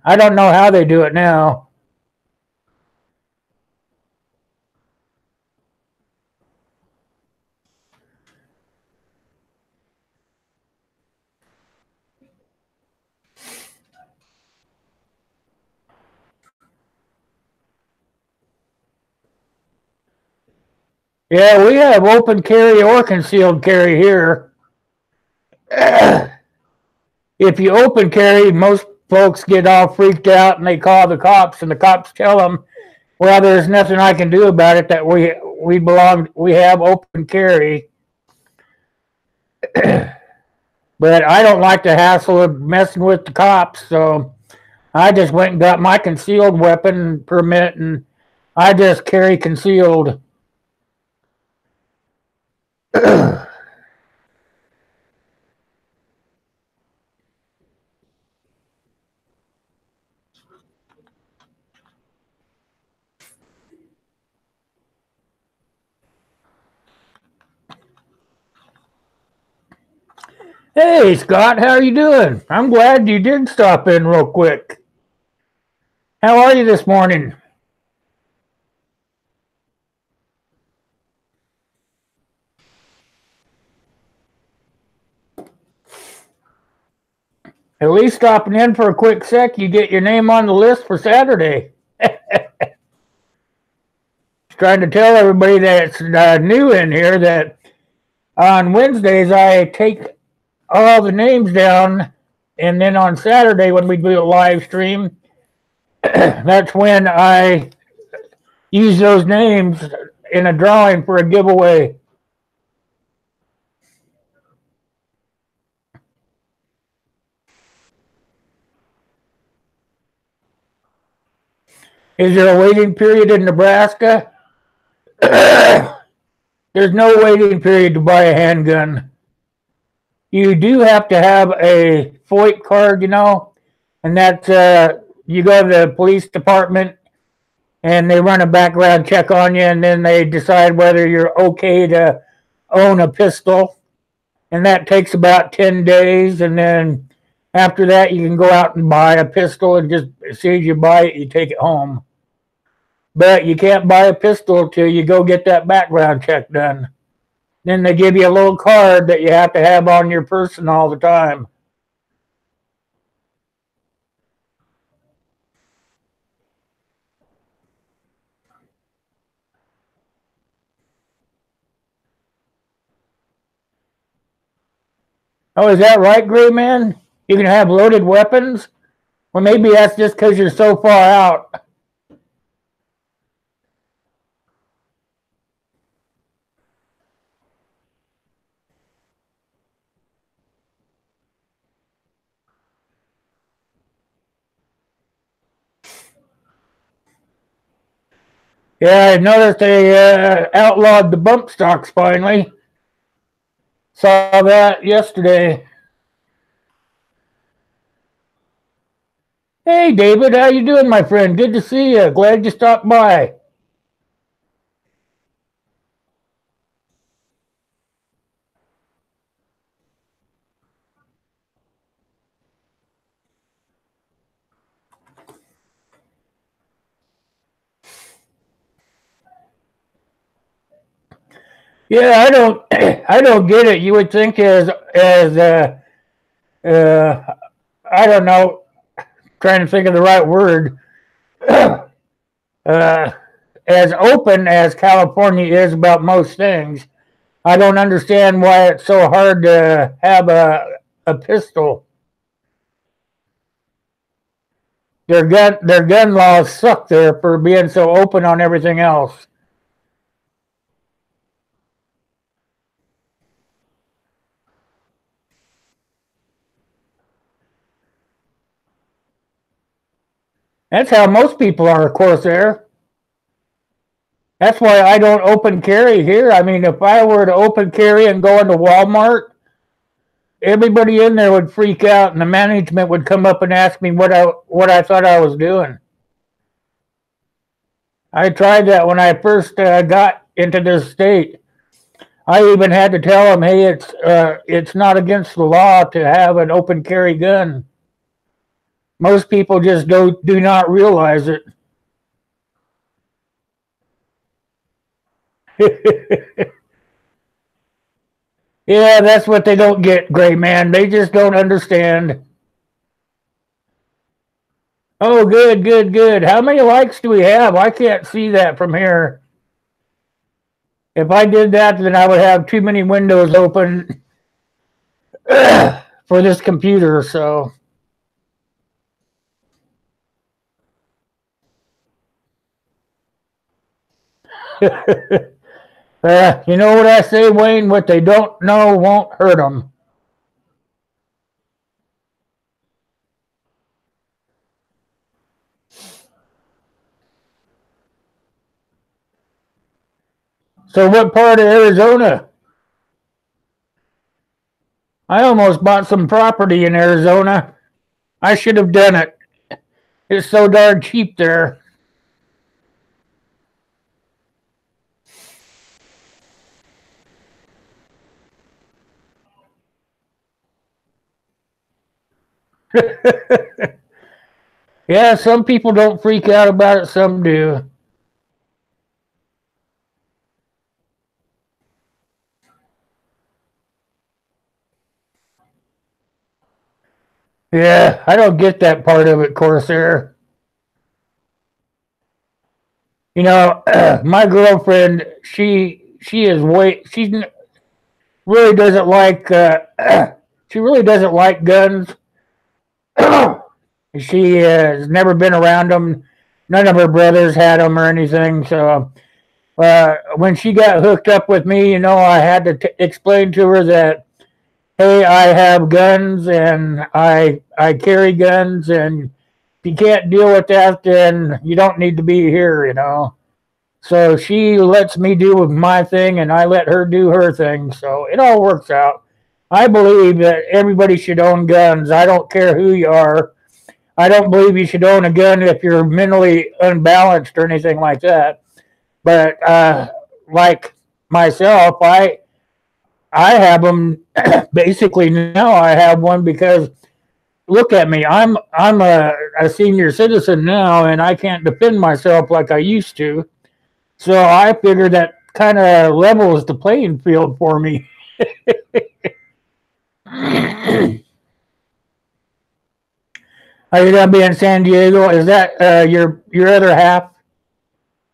I don't know how they do it now. Yeah, we have open carry or concealed carry here. If you open carry, most folks get all freaked out and they call the cops, and the cops tell them, "Well, there's nothing I can do about it. That we have open carry." But I don't like the hassle of messing with the cops, so I just went and got my concealed weapon permit, and I just carry concealed. Hey, Scott, how are you doing? I'm glad you did stop in real quick. How are you this morning? At least stopping in for a quick sec, you get your name on the list for Saturday. Trying to tell everybody that's new in here that on Wednesdays I take all the names down, and then on Saturday when we do a live stream, that's when I use those names in a drawing for a giveaway. Is there a waiting period in Nebraska? There's no waiting period to buy a handgun. You do have to have a FOIP card, and that's you go to the police department and they run a background check on you, and then they decide whether you're okay to own a pistol, and that takes about 10 days, and then after that you can go out and buy a pistol, and just as soon as you buy it, you take it home. But you can't buy a pistol till you go get that background check done. Then they give you a little card that you have to have on your person all the time. Oh, is that right, Gray Man? You can have loaded weapons? Well, maybe that's just because you're so far out. Yeah, I noticed they outlawed the bump stocks finally. Saw that yesterday. Hey, David, how you doing, my friend? Good to see you. Glad you stopped by. Yeah, I don't, I don't get it. You would think uh, I don't know, trying to think of the right word, uh, as open as California is about most things. I don't understand why it's so hard to have a pistol. Their gun laws suck there for being so open on everything else. That's how most people are, of course. There. That's why I don't open carry here. I mean, if I were to open carry and go into Walmart, everybody in there would freak out, and the management would come up and ask me what I thought I was doing. I tried that when I first got into this state. I even had to tell them, "Hey, it's not against the law to have an open carry gun." Most people just do not realize it. Yeah, that's what they don't get, Gray Man. They just don't understand. Oh, good, good, good. How many likes do we have? I can't see that from here. If I did that, then I would have too many windows open for this computer. So, you know what I say, Wayne? What they don't know won't hurt them. So, what part of Arizona? I almost bought some property in Arizona. I should have done it. It's so darn cheap there. Yeah, some people don't freak out about it, some do. Yeah, I don't get that part of it, Corsair. You know, my girlfriend, she is she really doesn't like she really doesn't like guns. She has never been around them. None of her brothers had them or anything. So when she got hooked up with me, you know, I had to explain to her that, hey, I have guns and I carry guns, and if you can't deal with that, then you don't need to be here, you know. So she lets me do my thing, and I let her do her thing. So it all works out. I believe that everybody should own guns. I don't care who you are. I don't believe you should own a gun if you're mentally unbalanced or anything like that. But like myself, I have them basically now. I have one because look at me. I'm a senior citizen now, and I can't defend myself like I used to. So I figure that kind of levels the playing field for me. Are you gonna be in San Diego? Is that your other half?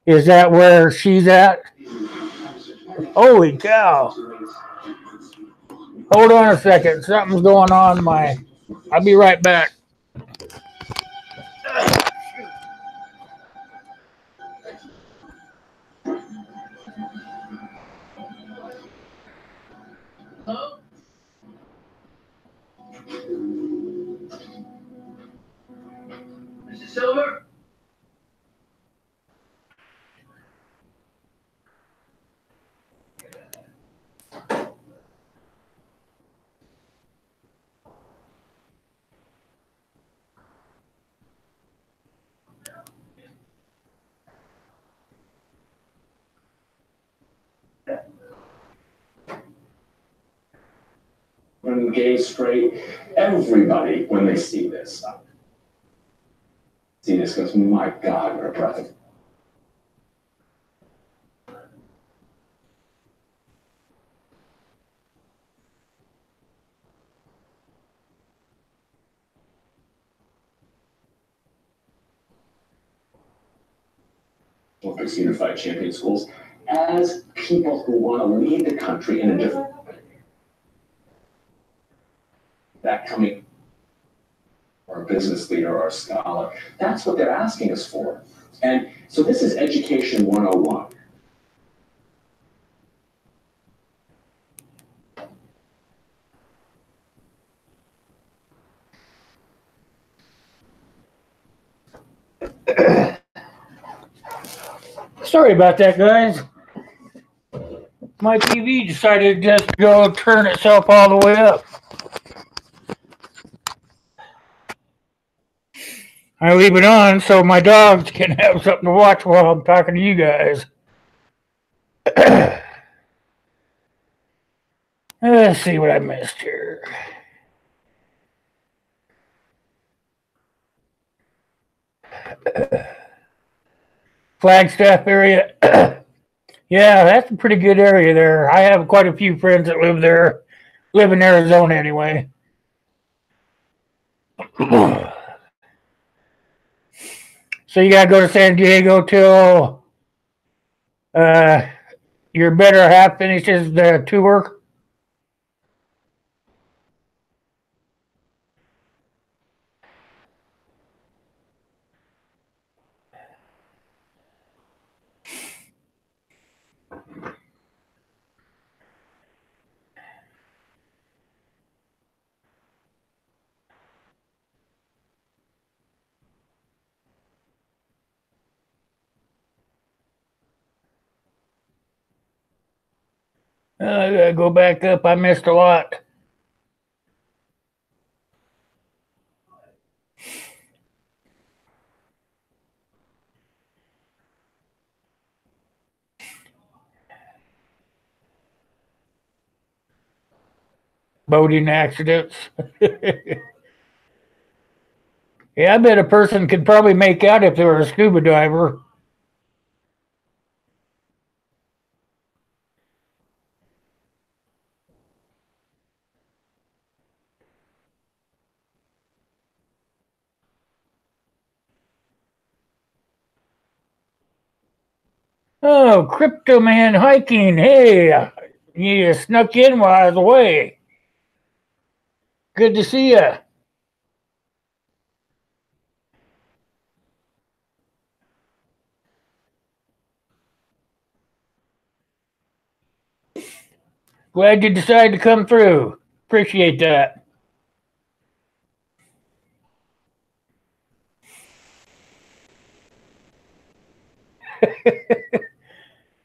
Is that where she's at? Holy cow! Hold on a second. Something's going on. I'll be right back. Mr. Silver? When gay, straight, everybody, when they see this goes, my God, we're a brother. Olympics Unified Champion Schools as people who want to lead the country in a different way. That coming, or a business leader or a scholar, that's what they're asking us for. And so this is Education 101. Sorry about that, guys. My TV decided just to go turn itself all the way up. I leave it on so my dogs can have something to watch while I'm talking to you guys. Let's see what I missed here. Flagstaff area. Yeah, that's a pretty good area there. I have quite a few friends that live there. Live in Arizona anyway. So you gotta go to San Diego till your better half finishes the tour. I gotta go back up. I missed a lot. Boating accidents. Yeah, I bet a person could probably make out if they were a scuba diver. Oh, Crypto Man hiking. Hey, you snuck in while I was away. Good to see you. Glad you decided to come through. Appreciate that.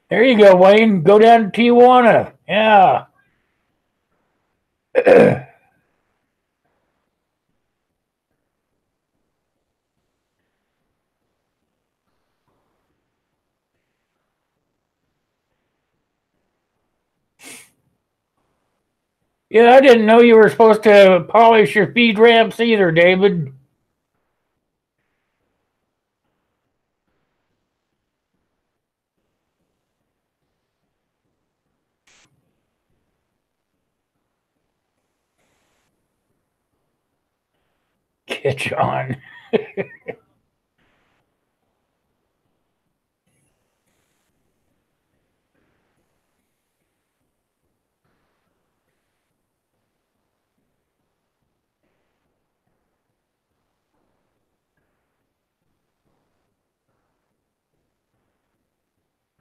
There you go, Wayne. Go down to Tijuana. Yeah. Yeah, I didn't know you were supposed to polish your feed ramps either, David. Catch on.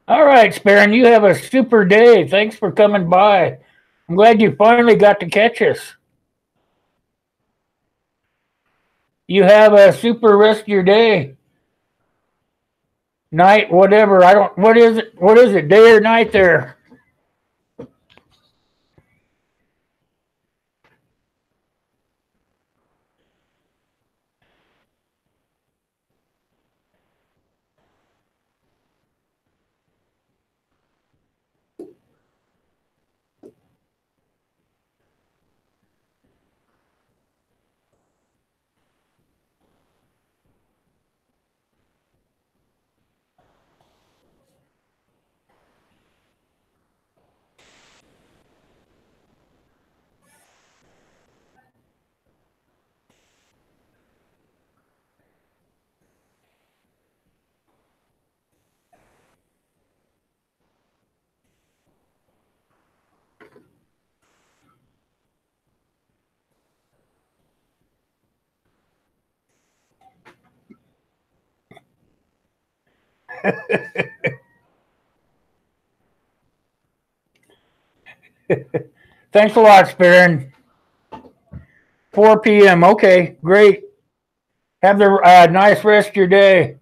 All right, Sparron, you have a super day. Thanks for coming by. I'm glad you finally got to catch us. You have a super rest of your day, night, whatever. I don't. What is it? What is it? Day or night there? Thanks a lot, Sparron. 4 p.m. Okay, great. Have the nice rest of your day.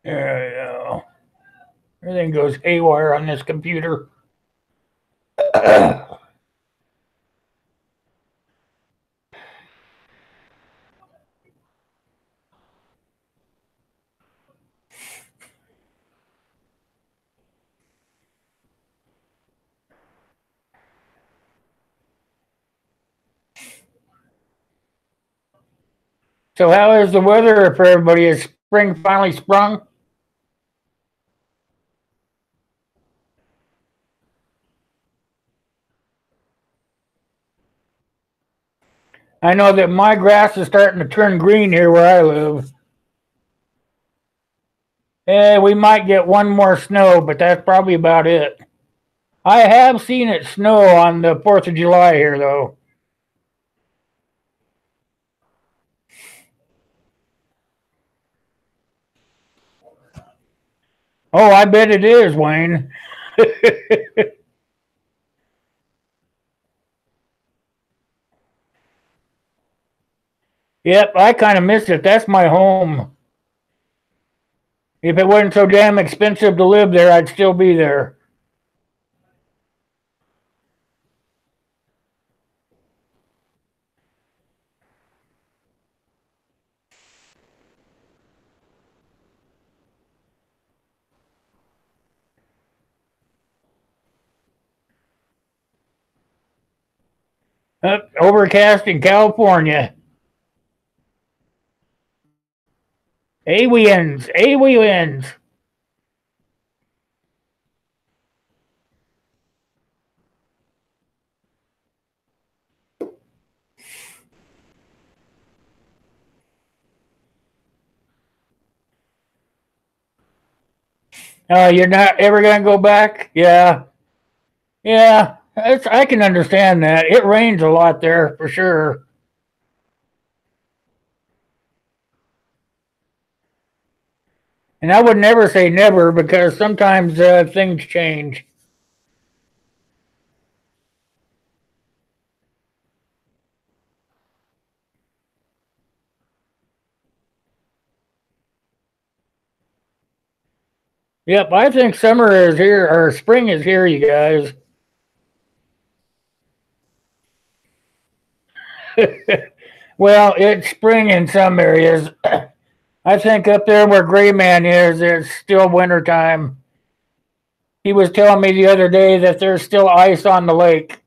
There you go. Everything goes haywire on this computer. So, how is the weather for everybody? Is spring finally sprung? I know that my grass is starting to turn green here where I live. We might get one more snow, but that's probably about it. I have seen it snow on the 4th of July here, though. Oh, I bet it is, Wayne. Yep, I kind of miss it. That's my home. If it wasn't so damn expensive to live there, I'd still be there. Overcast in California. Aliens, aliens. You're not ever gonna go back? Yeah, yeah. I can understand that. It rains a lot there for sure. And I would never say never because sometimes things change. Yep, I think summer is here or spring is here, you guys. Well, it's spring in some areas. I think up there where Gray Man is, it's still winter time. He was telling me the other day that there's still ice on the lake.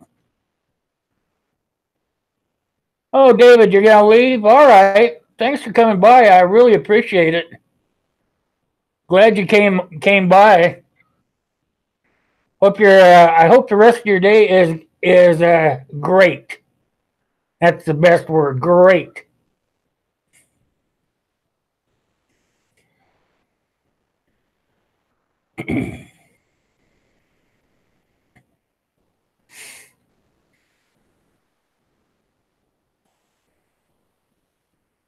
Oh, David, you're gonna leave? All right. Thanks for coming by. I really appreciate it. Glad you came by. I hope the rest of your day is great. That's the best word, great.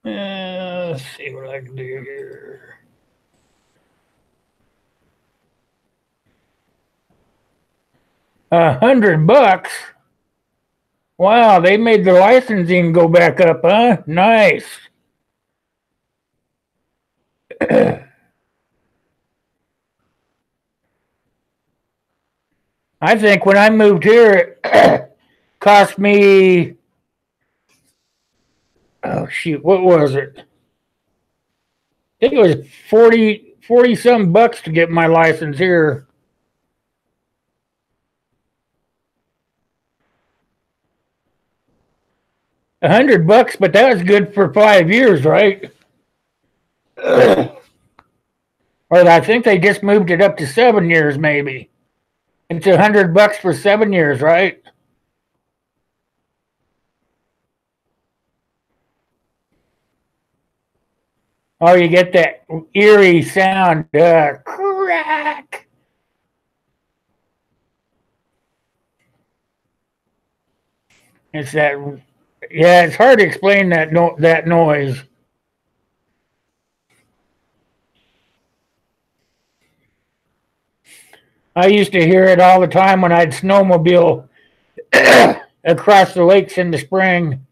Let's see what I can do here. $100. Wow, they made the licensing go back up, huh? Nice. I think when I moved here, it cost me, oh shoot, what was it? I think it was 40 some bucks to get my license here. $100, but that was good for 5 years, right? Or I think they just moved it up to 7 years, maybe. It's $100 for 7 years, right? Oh, you get that eerie sound, crack. It's that, yeah. It's hard to explain that noise. I used to hear it all the time when I'd snowmobile across the lakes in the spring.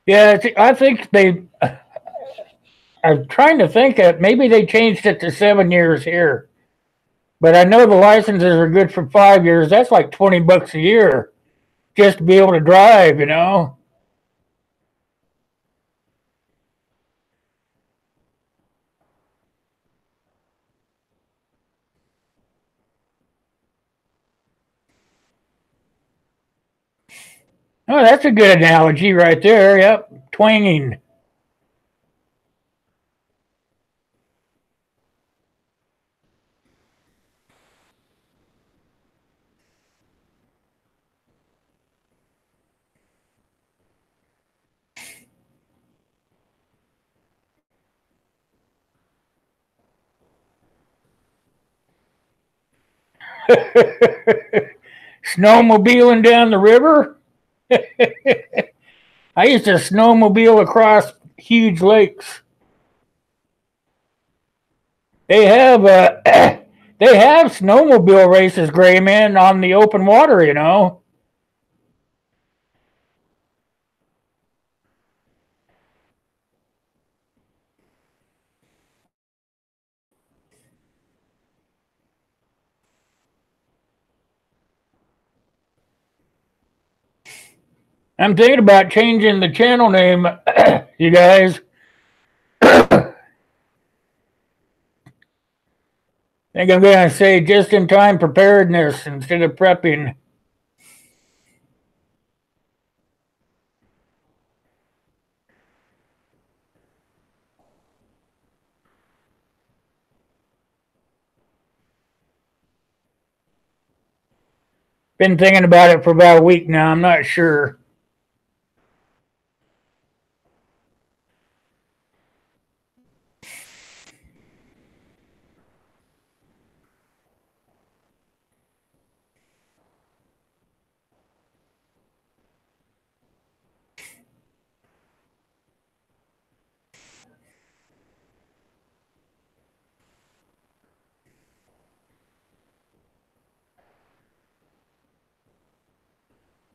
Yeah, I think I'm trying to think that maybe they changed it to 7 years here. But I know the licenses are good for 5 years. That's like $20 a year just to be able to drive, you know? Oh, that's a good analogy right there. Yep, twanging. Snowmobiling down the river? I used to snowmobile across huge lakes. They have they have snowmobile races, Gray Man, on the open water, you know. I'm thinking about changing the channel name, you guys. I think I'm going to say just in time preparedness instead of prepping. Been thinking about it for about a week now. I'm not sure.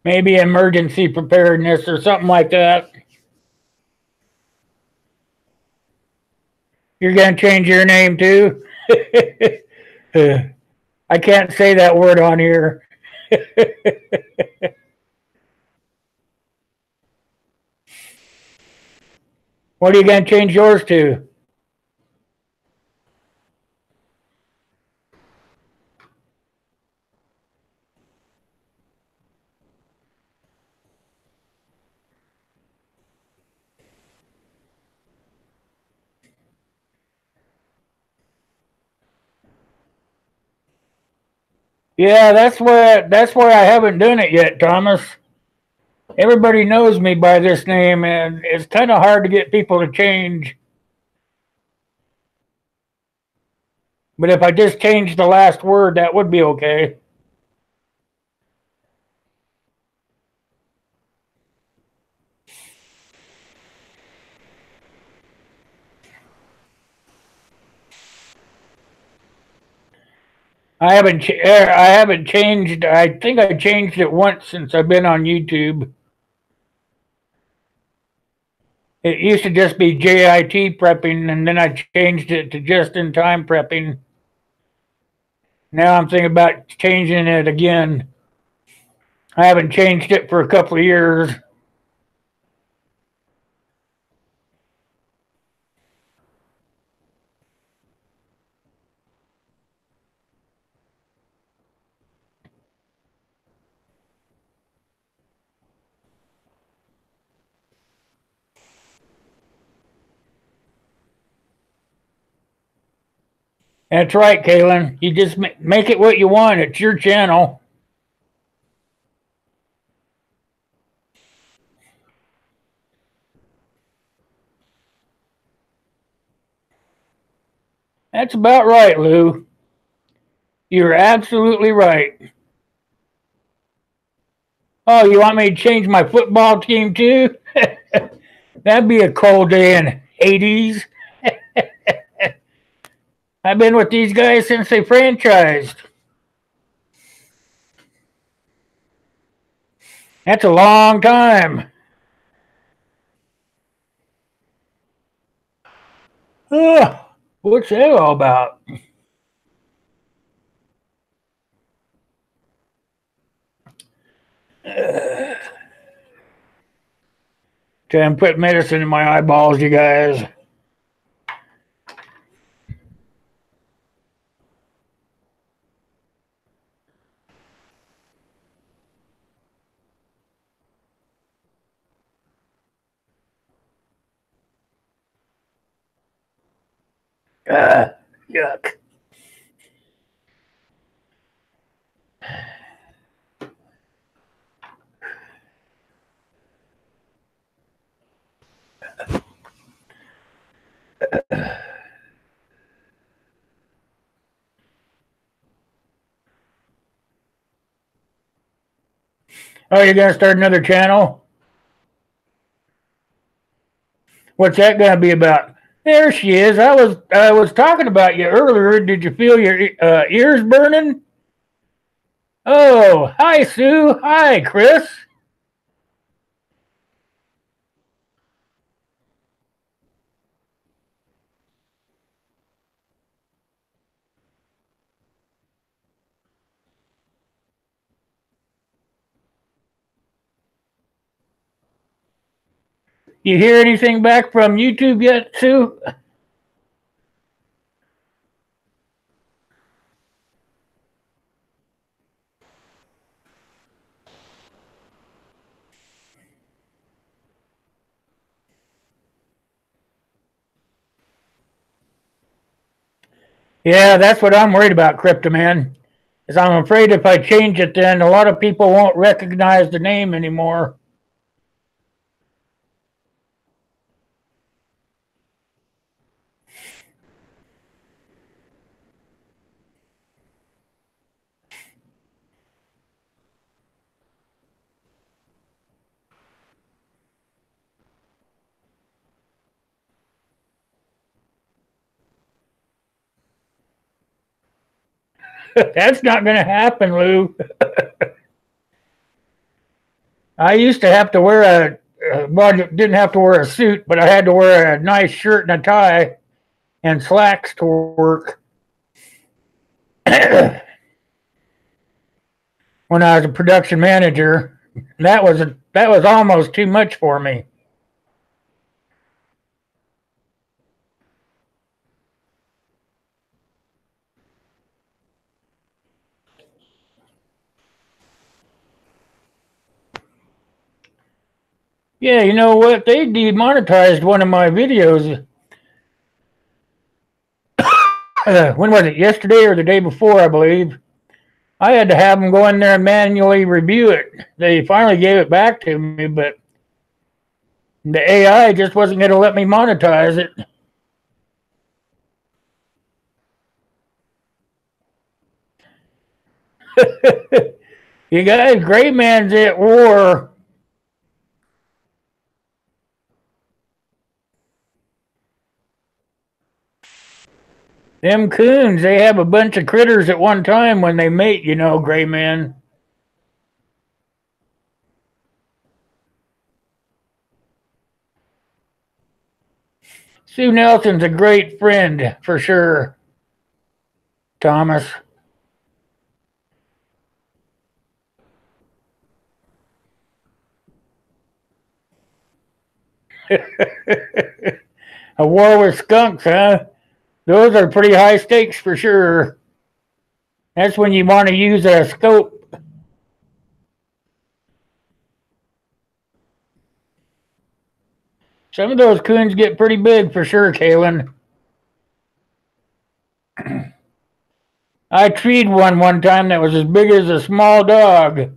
Maybe emergency preparedness or something like that. You're going to change your name too? I can't say that word on here. What are you going to change yours to? Yeah, that's where I haven't done it yet, Thomas. Everybody knows me by this name, and it's kind of hard to get people to change. But if I just change the last word, that would be okay. I haven't changed. I think I changed it once since I've been on YouTube. It used to just be JIT prepping, and then I changed it to just in time prepping. Now I'm thinking about changing it again. I haven't changed it for a couple of years. That's right, Kaylin. You just make it what you want. It's your channel. That's about right, Lou. You're absolutely right. Oh, you want me to change my football team too? That'd be a cold day in Hades. I've been with these guys since they franchised. That's a long time. What's that all about? Trying to put medicine in my eyeballs, you guys. Yuck. Oh, you're gonna start another channel? What's that gonna be about? There she is. I was talking about you earlier. Did you feel your ears burning? Oh, hi Sue. Hi Chris. You hear anything back from YouTube yet, Sue? Yeah, that's what I'm worried about, Cryptoman. Is I'm afraid if I change it, then a lot of people won't recognize the name anymore. That's not going to happen, Lou. I used to have to wear well, didn't have to wear a suit, but I had to wear a nice shirt and a tie and slacks to work when I was a production manager. That was almost too much for me. Yeah, you know what? They demonetized one of my videos. When was it? Yesterday or the day before, I believe. I had to have them go in there and manually review it. They finally gave it back to me, but the AI just wasn't going to let me monetize it. You guys, Gray Man's at war. Them coons, they have a bunch of critters at one time when they mate, you know, Gray Man. Sue Nelson's a great friend, for sure, Thomas. A war with skunks, huh? Those are pretty high stakes for sure. That's when you want to use a scope. Some of those coons get pretty big for sure, Kaylin. I treed one time that was as big as a small dog.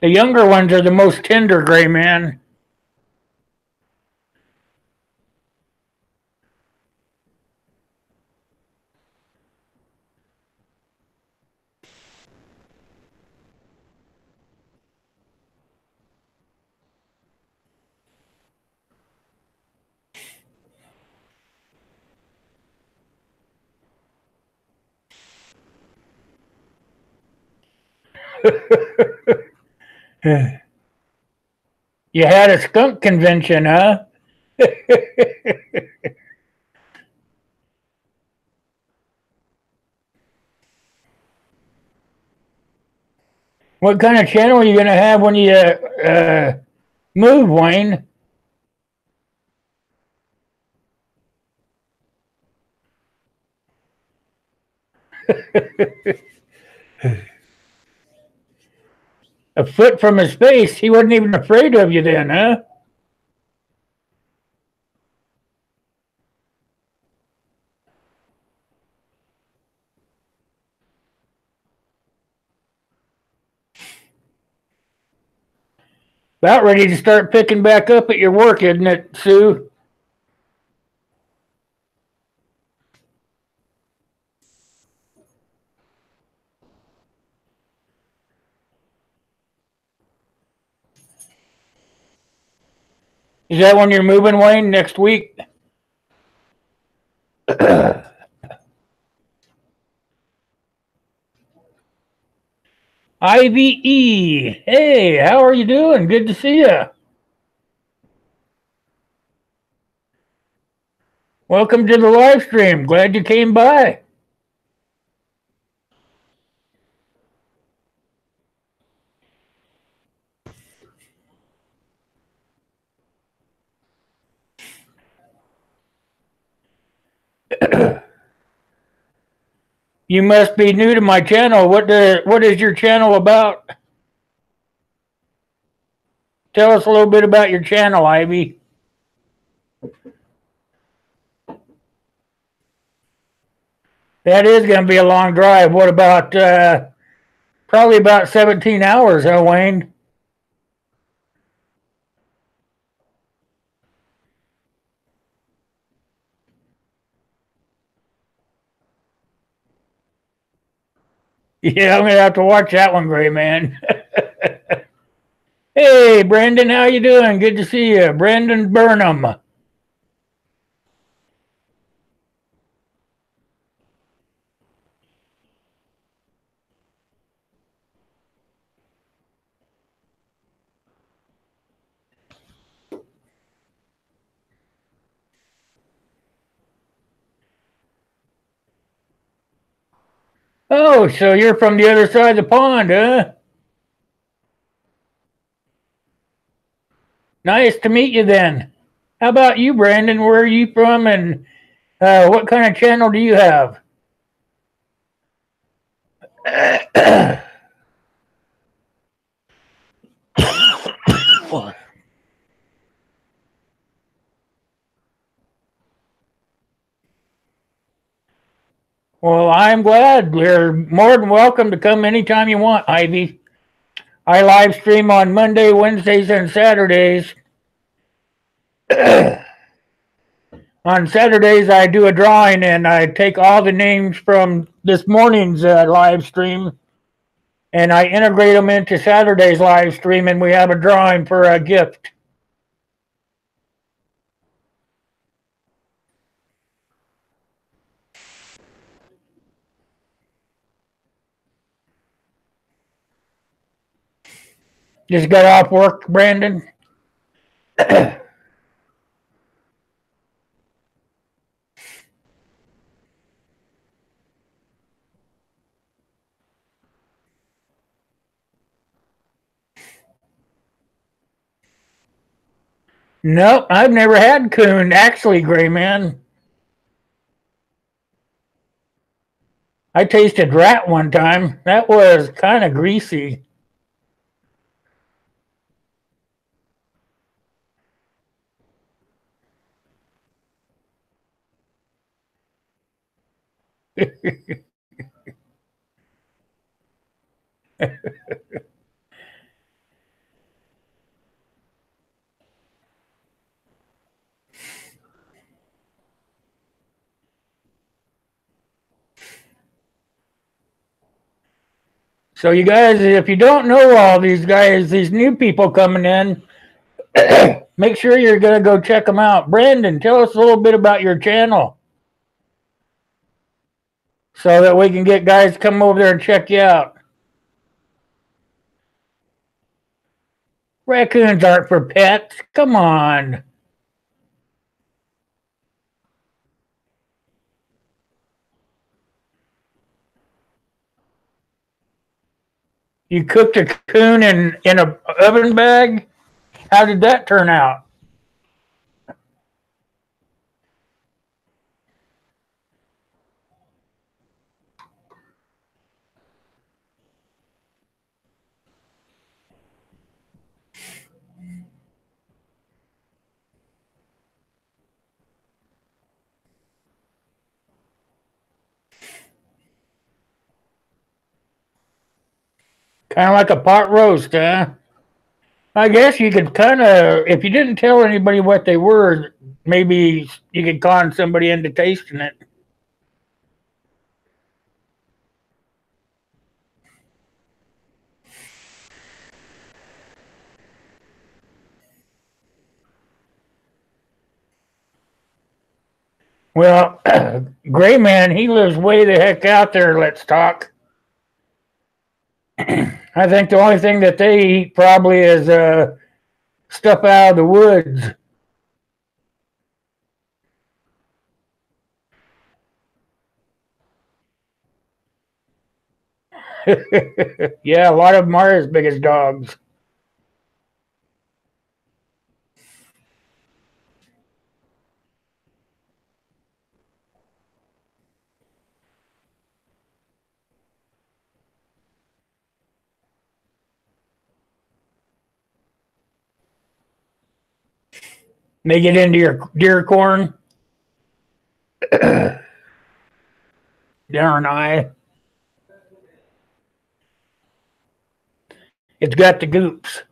The younger ones are the most tender, Gray Man. You had a skunk convention, huh? What kind of channel are you going to have when you move, Wayne? A foot from his face. He wasn't even afraid of you then, huh? About ready to start picking back up at your work, isn't it, Sue? Is that when you're moving, Wayne, next week? IVE. Hey, how are you doing? Good to see you. Welcome to the live stream. Glad you came by. You must be new to my channel. What is your channel about? Tell us a little bit about your channel, Ivy. That is going to be a long drive. What about probably about 17 hours, huh, Wayne? Yeah, I'm going to have to watch that one, Gray Man. Hey, Brandon, how you doing? Good to see you. Brandon Burnham. Oh, so you're from the other side of the pond, huh? Nice to meet you then. How about you, Brandon? Where are you from and what kind of channel do you have? Well, I'm glad. You're more than welcome to come anytime you want, Ivy. I live stream on Monday, Wednesdays, and Saturdays. On Saturdays, I do a drawing and I take all the names from this morning's live stream and I integrate them into Saturday's live stream, and we have a drawing for a gift. Just got off work, Brandon? Nope, I've never had coon, actually, Gray Man. I tasted rat one time. That was kind of greasy. So you guys, if you don't know all these guys, these new people coming in, make sure you're going to go check them out. Brandon, tell us a little bit about your channel so that we can get guys come over there and check you out. Raccoons aren't for pets. Come on. You cooked a coon in an oven bag? How did that turn out? Kind of like a pot roast, huh? I guess you could kind of, if you didn't tell anybody what they were, maybe you could con somebody into tasting it. Well, Gray Man, he lives way the heck out there, let's talk. I think the only thing that they eat probably is stuff out of the woods. Yeah, a lot of them are as big as dogs. They get into your deer corn. Darn eye. It's got the goops.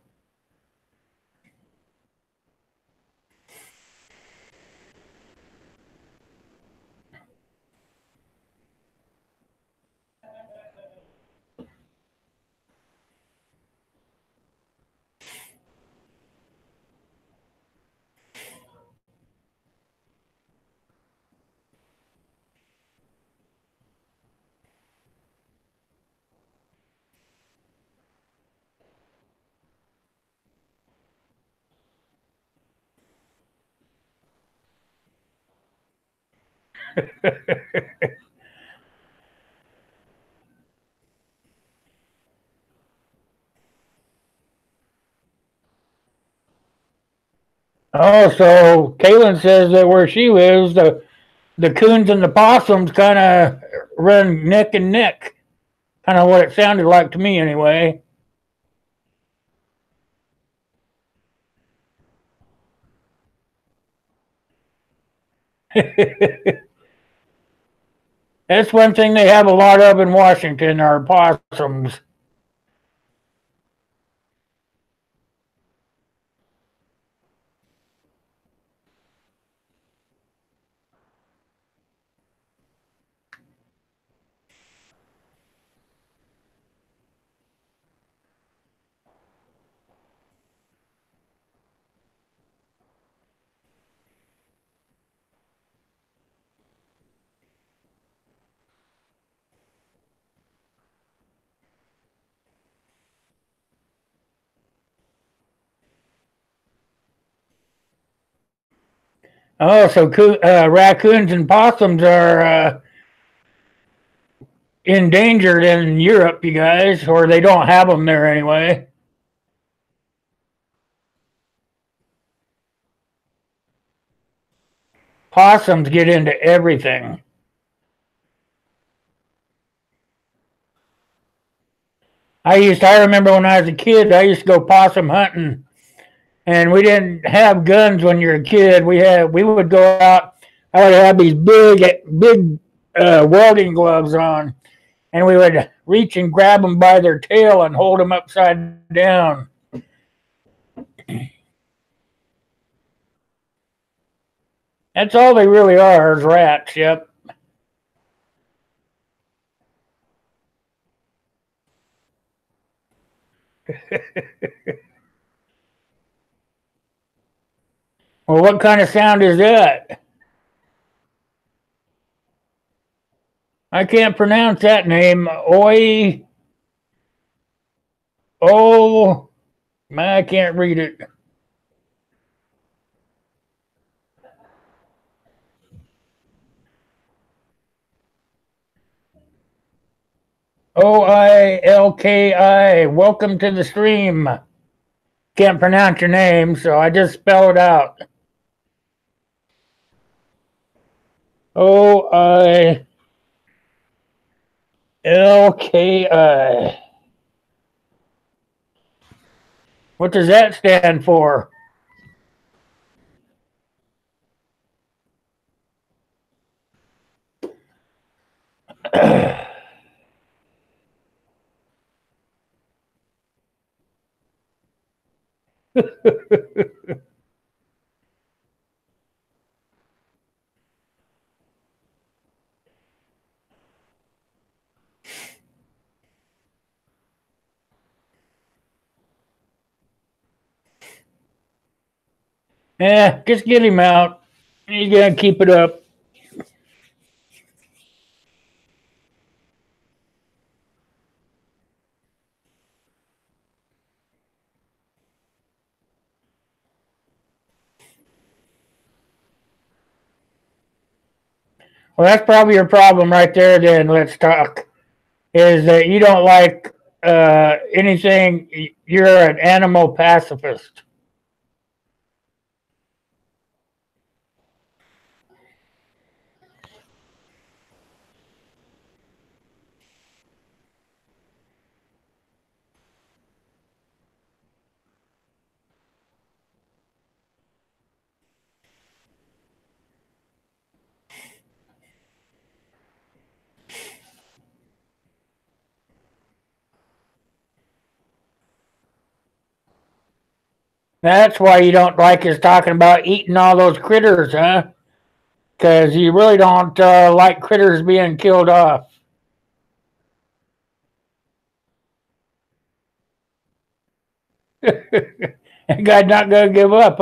Oh, so Kaylin says that where she lives, the coons and the possums kind of run neck and neck. Kind of what it sounded like to me, anyway. That's one thing they have a lot of in Washington are possums. Oh, so raccoons and possums are endangered in Europe, you guys, or they don't have them there anyway. Possums get into everything. I remember when I was a kid, I used to go possum hunting, and we didn't have guns when you're a kid. We would go out. I would have these big welding gloves on, and we would reach and grab them by their tail and hold them upside down. That's all they really are, is rats. Yep. Well, what kind of sound is that? I can't pronounce that name. Oi. Oh, I can't read it. Oilki. Welcome to the stream. Can't pronounce your name, so I just spell it out. Oilki. What does that stand for? Yeah, just get him out. He's gonna keep it up. Well, that's probably your problem right there. Then let's talk. Is that you don't like anything? You're an animal pacifist. That's why you don't like us talking about eating all those critters, huh? Because you really don't like critters being killed off. That guy's not going to give up.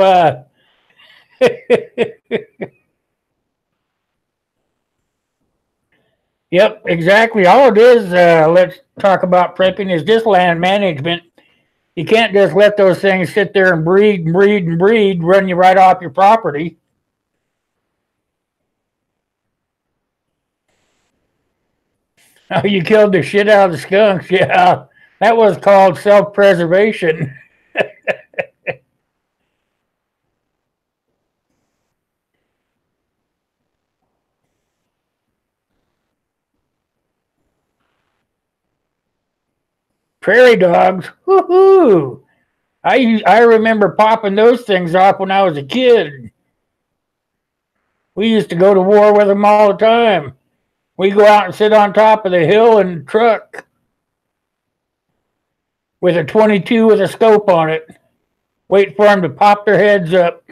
Yep, exactly. All it is, let's talk about prepping, is just land management. You can't just let those things sit there and breed and breed and breed, run you right off your property. Oh, you killed the shit out of the skunks. Yeah, that was called self-preservation. Prairie dogs. Woohoo! I remember popping those things off when I was a kid. We used to go to war with them all the time. We go out and sit on top of the hill and truck with a 22 with a scope on it. Wait for them to pop their heads up.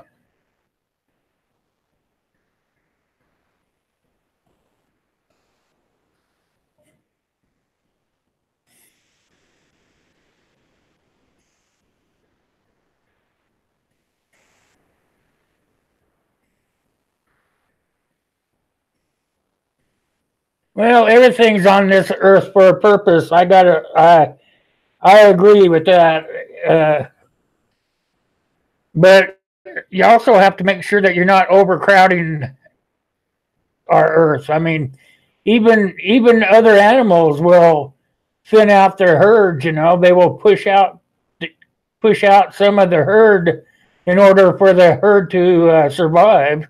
Well, everything's on this earth for a purpose. I agree with that. But you also have to make sure that you're not overcrowding our earth. I mean, even other animals will thin out their herds. You know, they will push out some of the herd in order for the herd to survive.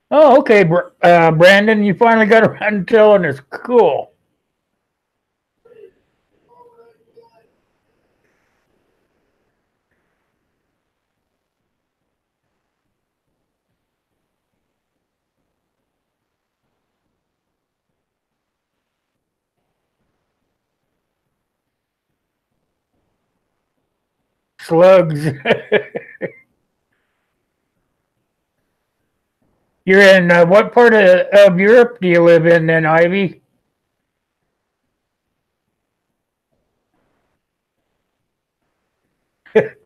Oh, okay, Brandon, you finally got around to telling us. Cool. Slugs. You're in what part of Europe do you live in then, Ivy?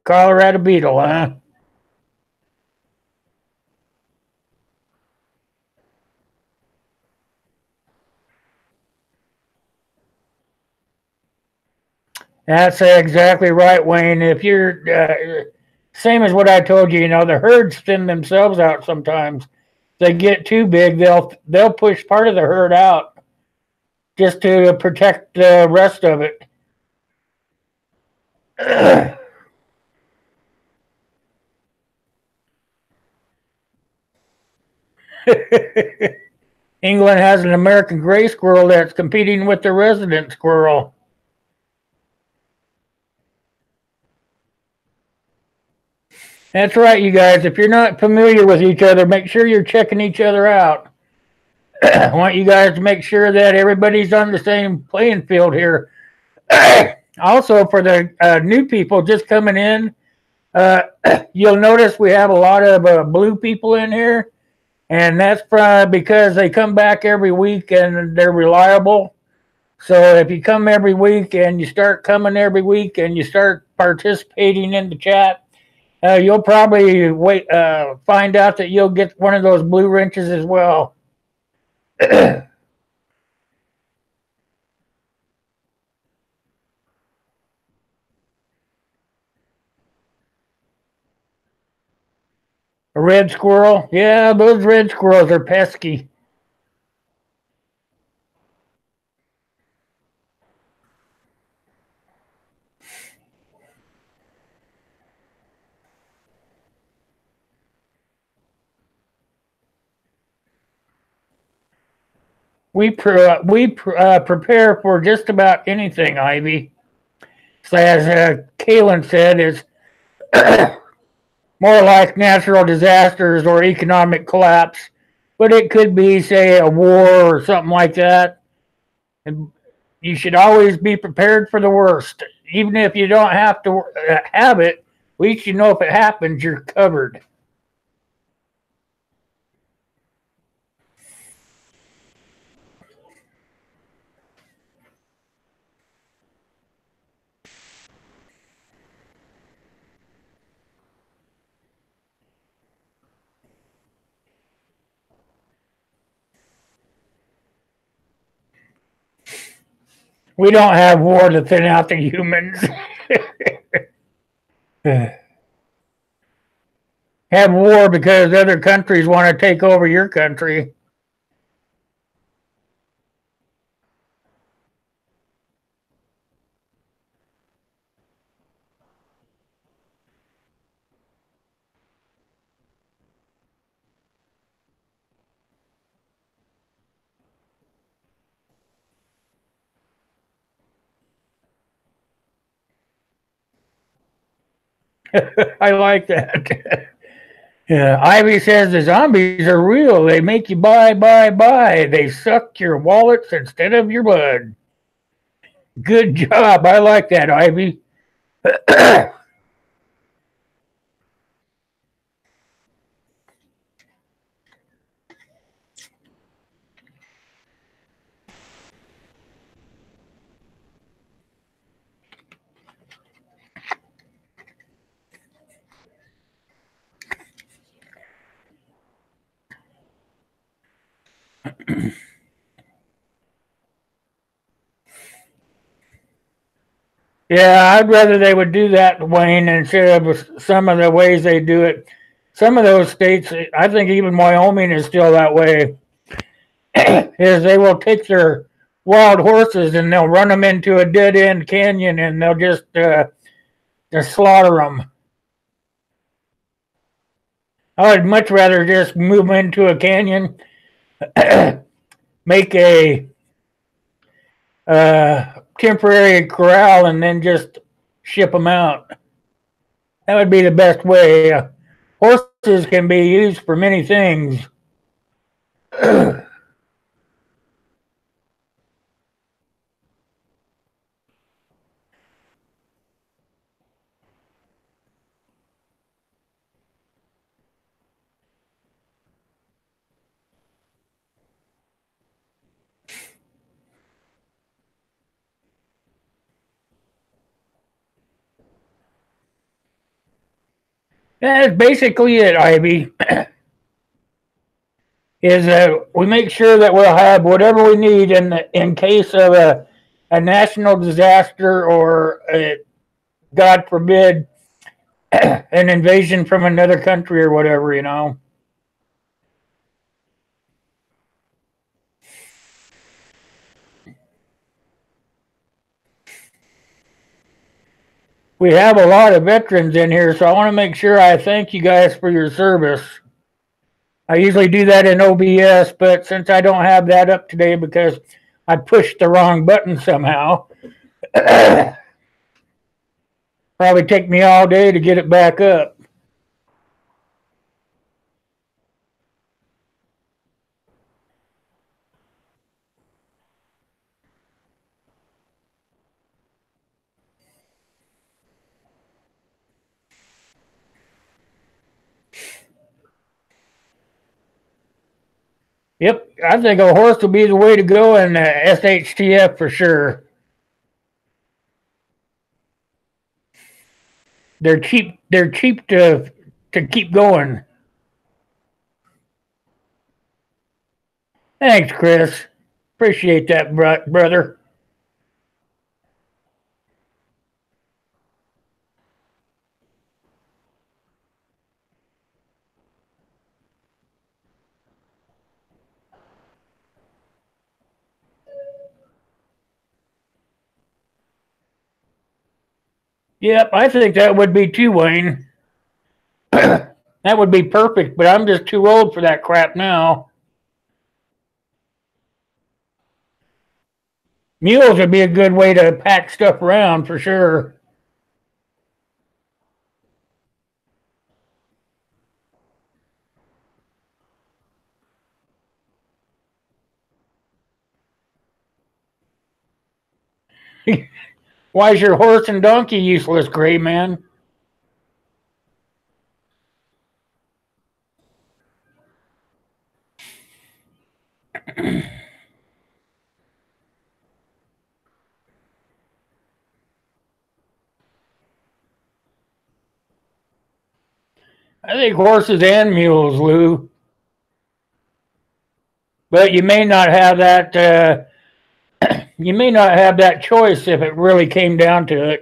Colorado beetle, huh? That's exactly right, Wayne. If you're same as what I told you, you know, the herds thin themselves out sometimes. If they get too big, they'll push part of the herd out just to protect the rest of it. England has an American gray squirrel that's competing with the resident squirrel. That's right, you guys. If you're not familiar with each other, make sure you're checking each other out. I want you guys to make sure that everybody's on the same playing field here. Also, for the new people just coming in, uh, you'll notice we have a lot of blue people in here, and that's because they come back every week and they're reliable. So if you come every week and you start coming every week and you start participating in the chat, you'll probably find out that you'll get one of those blue wrenches as well. A red squirrel, yeah, those red squirrels are pesky. We prepare for just about anything, Ivy. So as Kalen said, it's more like natural disasters or economic collapse, but it could be, say, a war or something like that. And you should always be prepared for the worst, even if you don't have to have it. At least you know if it happens, you're covered. We don't have war to thin out the humans. Have war because other countries want to take over your country. I like that. Ivy says the zombies are real. They make you buy, buy, buy. They suck your wallets instead of your blood. Good job. I like that, Ivy. Yeah, I'd rather they would do that, Wayne, instead of some of the ways they do it. Some of those states, I think even Wyoming is still that way, is they will take their wild horses and they'll run them into a dead end canyon and they'll just slaughter them. I would much rather just move them into a canyon, make a temporary corral, and then just ship them out. That would be the best way. Horses can be used for many things. That's basically it, Ivy. Is we make sure that we'll have whatever we need in case of a national disaster or God forbid an invasion from another country or whatever, you know. We have a lot of veterans in here, so I want to make sure I thank you guys for your service. I usually do that in OBS, but since I don't have that up today because I pushed the wrong button somehow, probably take me all day to get it back up. Yep, I think a horse will be the way to go in SHTF for sure. They're cheap. They're cheap to keep going. Thanks, Chris. Appreciate that, brother. Yep, I think that would be too, Wayne. That would be perfect, but I'm just too old for that crap now. Mules would be a good way to pack stuff around for sure. Why is your horse and donkey useless, Gray Man? I think horses and mules, Lou. But you may not have that. You may not have that choice if it really came down to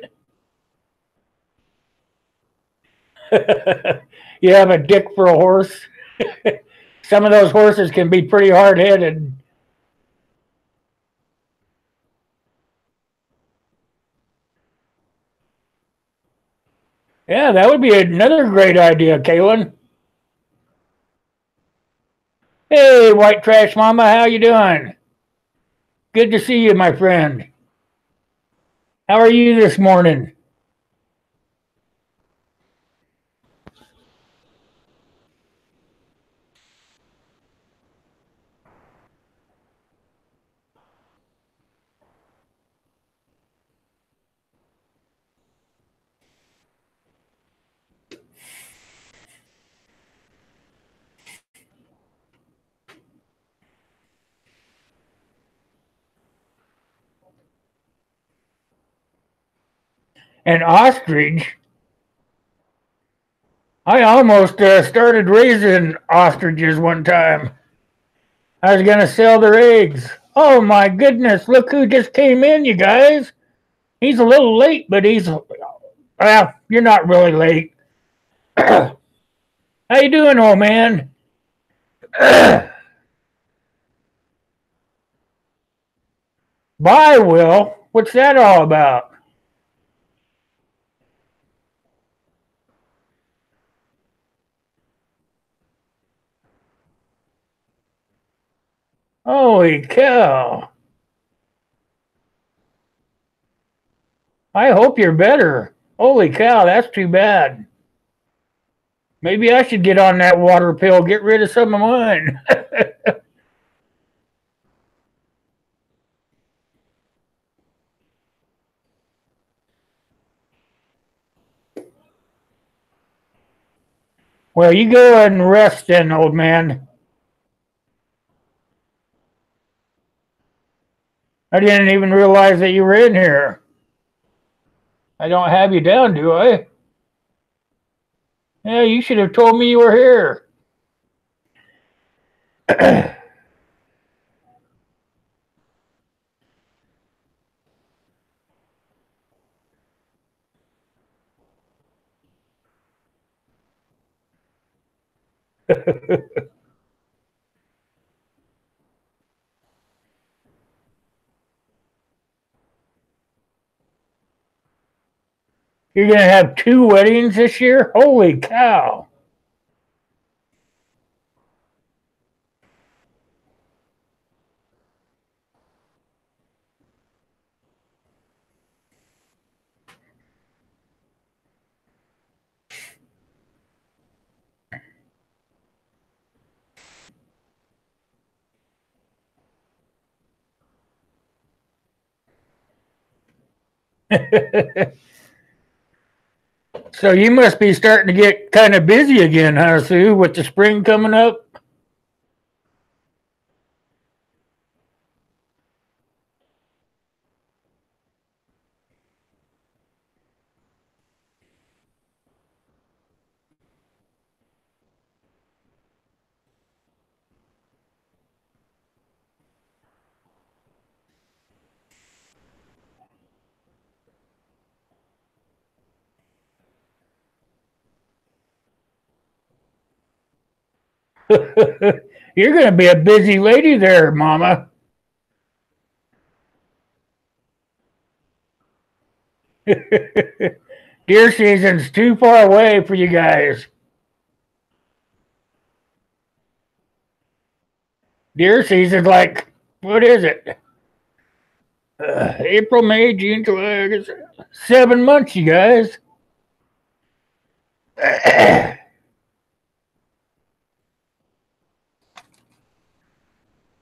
it. You have a dick for a horse. Some of those horses can be pretty hard-headed. Yeah, that would be another great idea, Kaylin. Hey, White Trash Mama, how you doing? Good to see you, my friend. How are you this morning? An ostrich? I almost started raising ostriches one time. I was going to sell their eggs. Oh my goodness, look who just came in, you guys. He's a little late, but well, you're not really late. How you doing, old man? Bye, Will. What's that all about? Holy cow. I hope you're better. Holy cow, that's too bad. Maybe I should get on that water pill, get rid of some of mine. Well, you go and rest then, old man. I didn't even realize that you were in here. I don't have you down, do I? Yeah, you should have told me you were here. You're going to have 2 weddings this year? Holy cow. So you must be starting to get kind of busy again, huh, Sue, with the spring coming up? You're going to be a busy lady there, Mama. Deer season's too far away for you guys. Deer season's like, what is it? April, May, June, July, August. 7 months, you guys.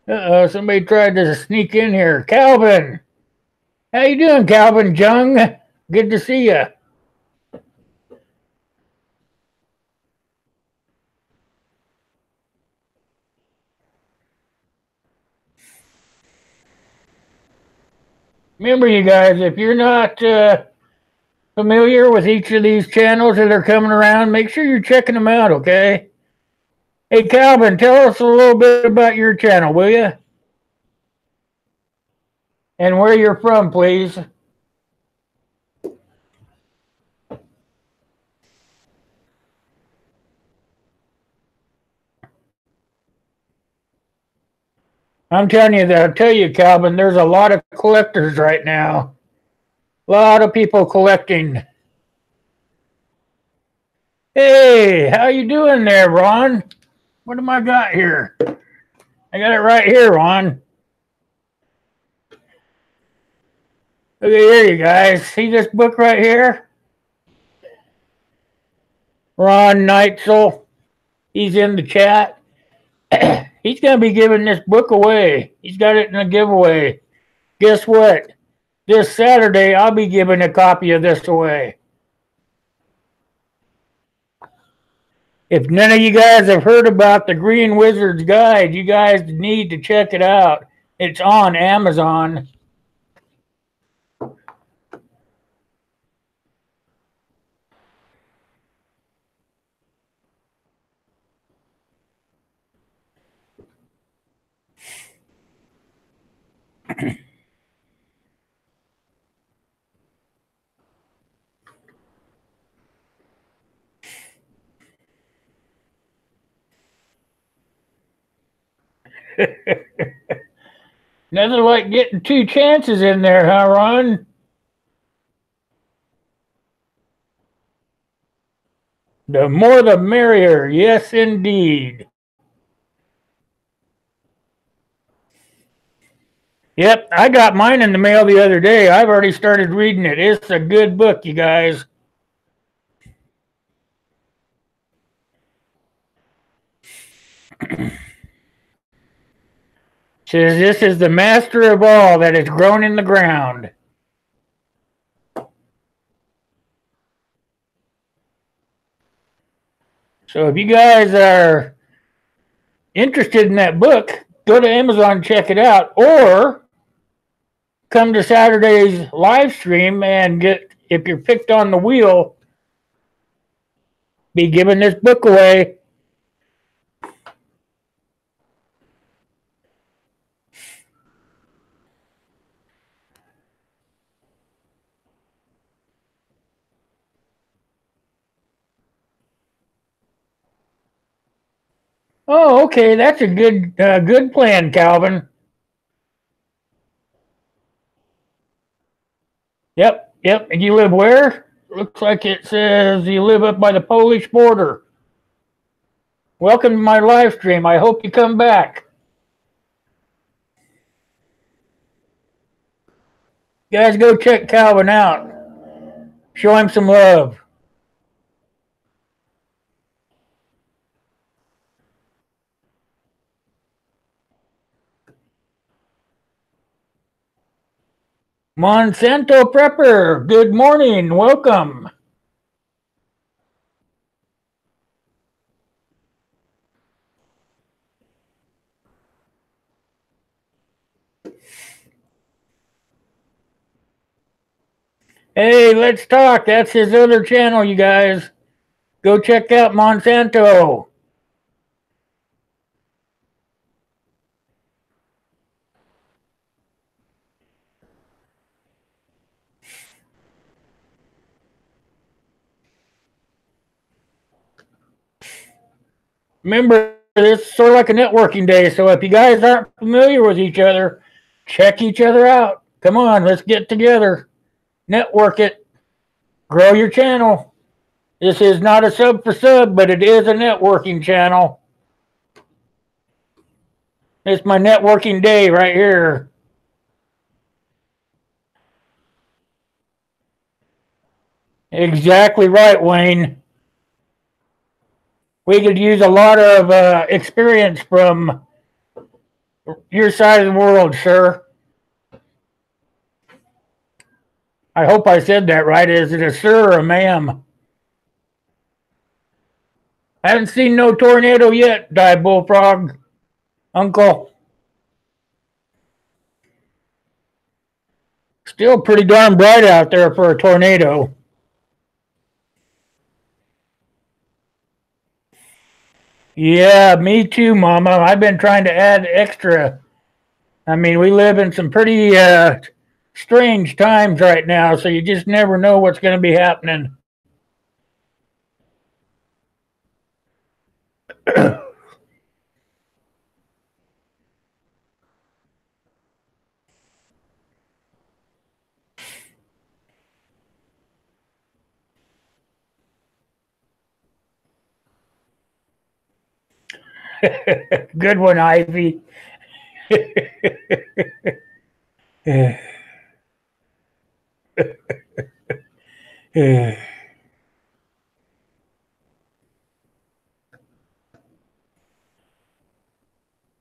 Uh-oh, somebody tried to sneak in here. Calvin! How you doing, Calvin Jung? Good to see you. Remember, you guys, if you're not familiar with each of these channels that are coming around, make sure you're checking them out, okay? Hey, Calvin, tell us a little bit about your channel, will you? And where you're from, please. I'm telling you that, I'll tell you, Calvin, there's a lot of collectors right now. A lot of people collecting. Hey, how you doing there, Ron? What am I got here? I got it right here, Ron. Look at here, you guys. See this book right here? Ron Neitzel. He's in the chat. He's going to be giving this book away. He's got it in a giveaway. Guess what? This Saturday, I'll be giving a copy of this away. If none of you guys have heard about the Green Wizard's Guide, you guys need to check it out. It's on Amazon. Nothing like getting 2 chances in there, huh, Ron? The more the merrier. Yes, indeed. Yep, I got mine in the mail the other day. I've already started reading it. It's a good book, you guys. Says this is the master of all that is grown in the ground. So if you guys are interested in that book, go to Amazon, check it out, or come to Saturday's live stream and get, if you're picked on the wheel, be giving this book away. Oh, okay, that's a good plan, Calvin. Yep. And you live where? Looks like it says you live up by the Polish border. Welcome to my live stream. I hope you come back. You guys go check Calvin out. Show him some love. Monsanto Prepper, good morning. Welcome. Hey, let's talk. That's his other channel, you guys. Go check out Monsanto. Remember, it's sort of like a networking day, so if you guys aren't familiar with each other, check each other out. Come on, let's get together. Network it. Grow your channel. This is not a sub for sub, but it is a networking channel. It's my networking day right here. Exactly right, Wayne. We could use a lot of experience from your side of the world, sir. I hope I said that right. Is it a sir or a ma'am? I haven't seen no tornado yet, Die Bullfrog. Uncle. Still pretty darn bright out there for a tornado. Yeah, me too, Mama. I've been trying to add extra. I mean, we live in some pretty strange times right now, so you just never know what's going to be happening. Good one, Ivy.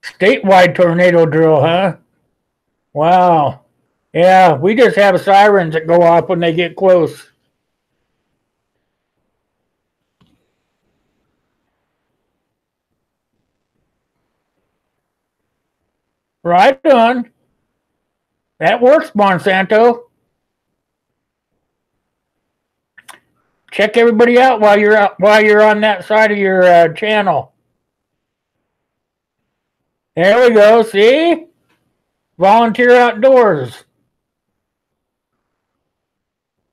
Statewide tornado drill, huh? Wow. Yeah, we just have sirens that go off when they get close. Right on. That works, Monsanto. Check everybody out while you're on that side of your channel. There we go. See? Volunteer Outdoors.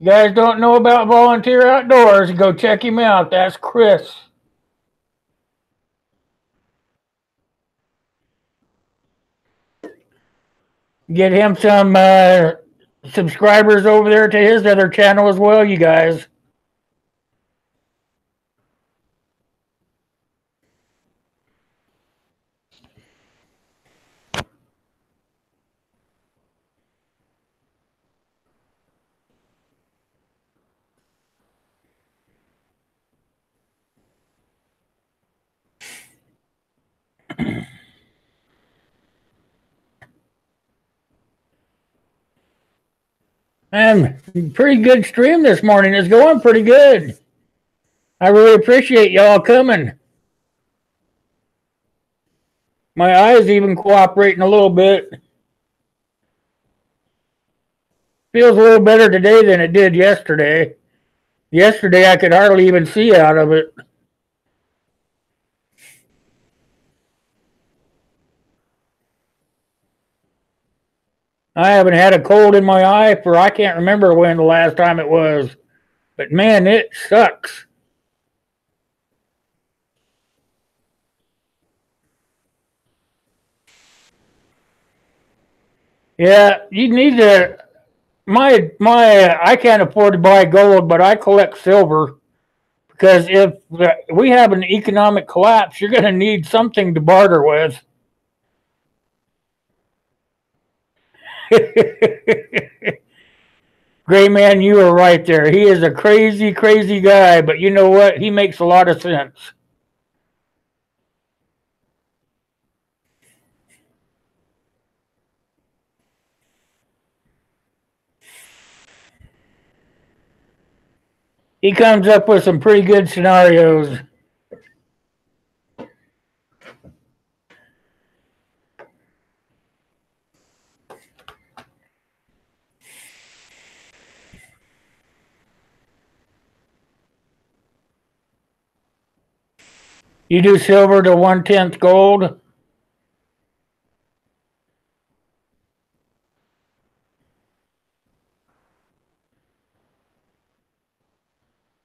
You guys don't know about Volunteer Outdoors, go check him out. That's Chris. Get him some subscribers over there to his other channel as well, you guys. And pretty good stream this morning. It's going pretty good. I really appreciate y'all coming. My eyes even cooperating a little bit. Feels a little better today than it did yesterday. Yesterday I could hardly even see out of it. I haven't had a cold in my eye for I can't remember when the last time it was. But man, it sucks. Yeah, you need to. I can't afford to buy gold, but I collect silver because if we have an economic collapse, you're going to need something to barter with. Gray man, you are right there. He is a crazy, crazy guy, but you know what? He makes a lot of sense. He comes up with some pretty good scenarios. You do silver to 1/10 gold.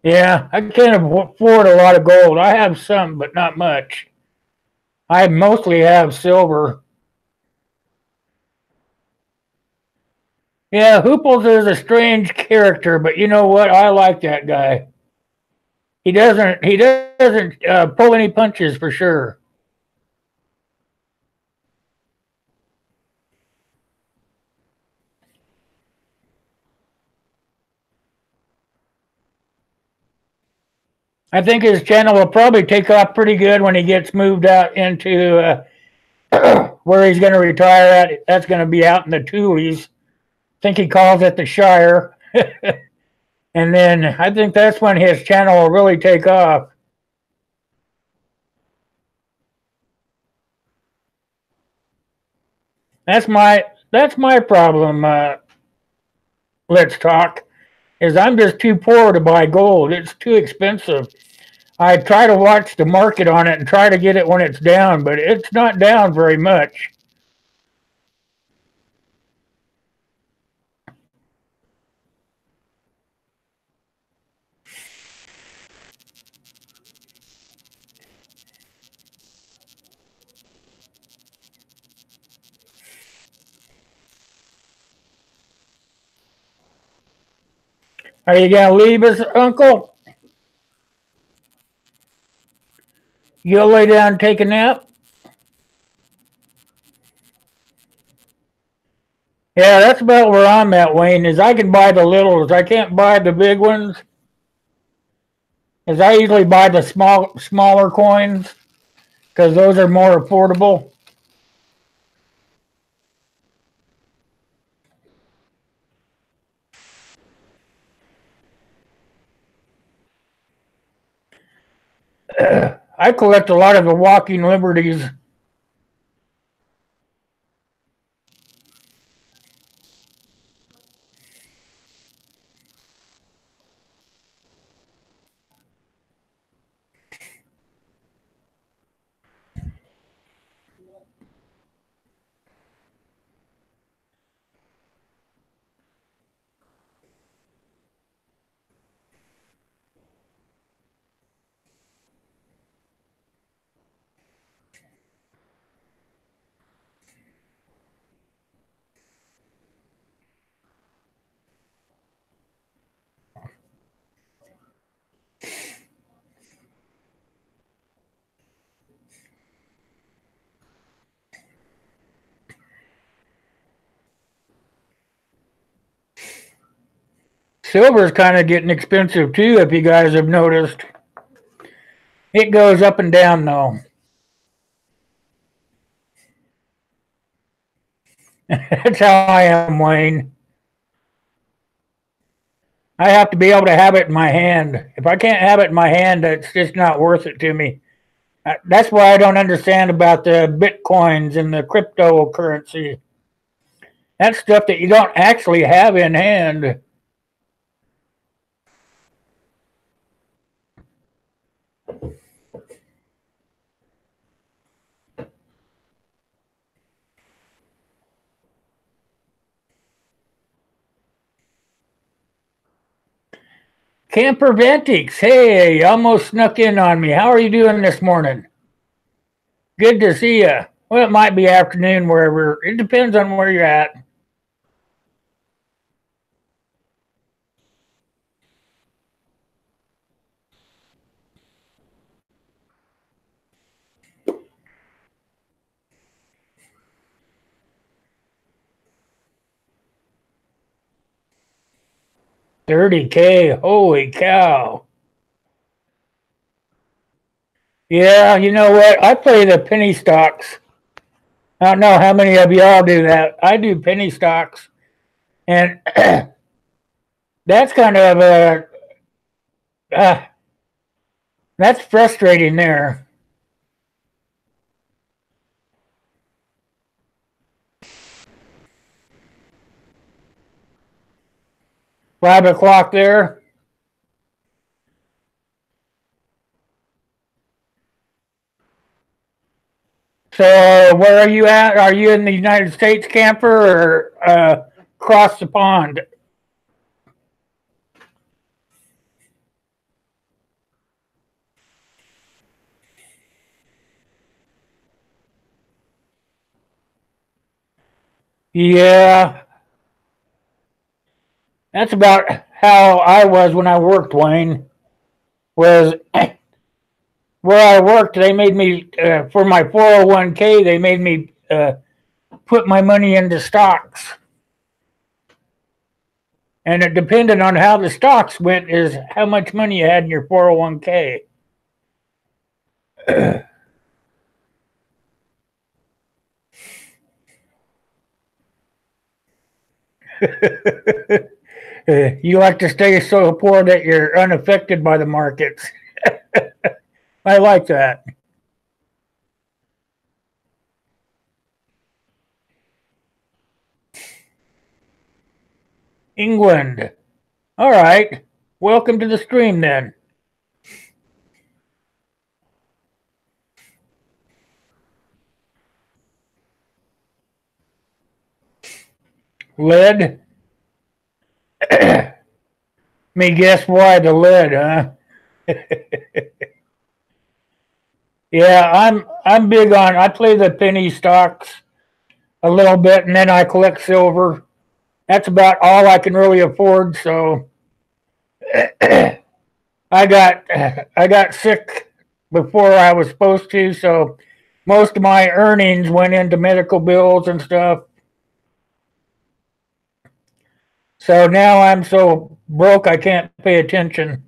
Yeah, I can't afford a lot of gold. I have some, but not much. I mostly have silver. Yeah, Hooples is a strange character, but you know what? I like that guy. He doesn't pull any punches for sure. I think his channel will probably take off pretty good when he gets moved out into where he's going to retire at. That's going to be out in the Tulies. I think he calls it the Shire. And then I think that's when his channel will really take off. That's my problem. Let's talk. Is I'm just too poor to buy gold. It's too expensive. I try to watch the market on it and try to get it when it's down, but it's not down very much. Are you going to leave us, Uncle? You'll lay down and take a nap? Yeah, that's about where I'm at, Wayne, is I can buy the littles. I can't buy the big ones. As I usually buy the smaller coins because those are more affordable. I collect a lot of the walking liberties. Silver's kind of getting expensive too, if you guys have noticed. It goes up and down though. That's how I am, Wayne. I have to be able to have it in my hand. If I can't have it in my hand, it's just not worth it to me. That's why I don't understand about the bitcoins and the cryptocurrency. That's stuff that you don't actually have in hand. Camper Ventix, hey, you almost snuck in on me. How are you doing this morning? Good to see you. Well, it might be afternoon wherever. It depends on where you're at. $30K, holy cow. Yeah, you know what? I play the penny stocks. I don't know how many of y'all do that. I do penny stocks. And that's kind of that's frustrating there. $5 there. So where are you at? Are you in the United States, camper, or across the pond? Yeah, that's about how I was when I worked, Wayne. Was where I worked, they made me, for my 401k, they made me put my money into stocks. And it depended on how the stocks went, is how much money you had in your 401k. You like to stay so poor that you're unaffected by the markets. I like that. England. All right. Welcome to the stream then. Lead. Me guess why the lead, huh? Yeah, I'm big on. I play the penny stocks a little bit, and then I collect silver. That's about all I can really afford. So I got sick before I was supposed to, so most of my earnings went into medical bills and stuff. So now I'm so broke I can't pay attention.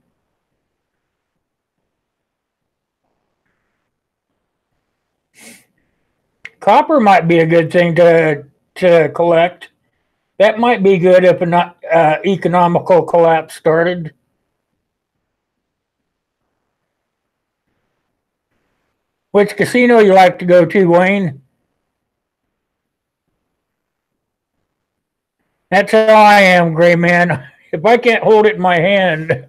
Copper might be a good thing to collect. That might be good if an economical collapse started. Which casino you like to go to, Wayne? That's how I am, Gray Man. If I can't hold it in my hand.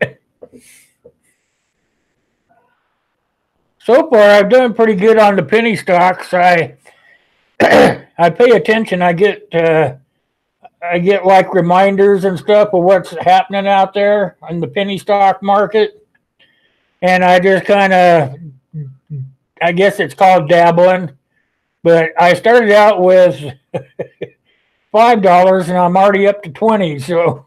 So far, I've done pretty good on the penny stocks. I pay attention. I get like reminders and stuff of what's happening out there in the penny stock market, and I just kind of, I guess it's called dabbling. But I started out with $5, and I'm already up to 20. So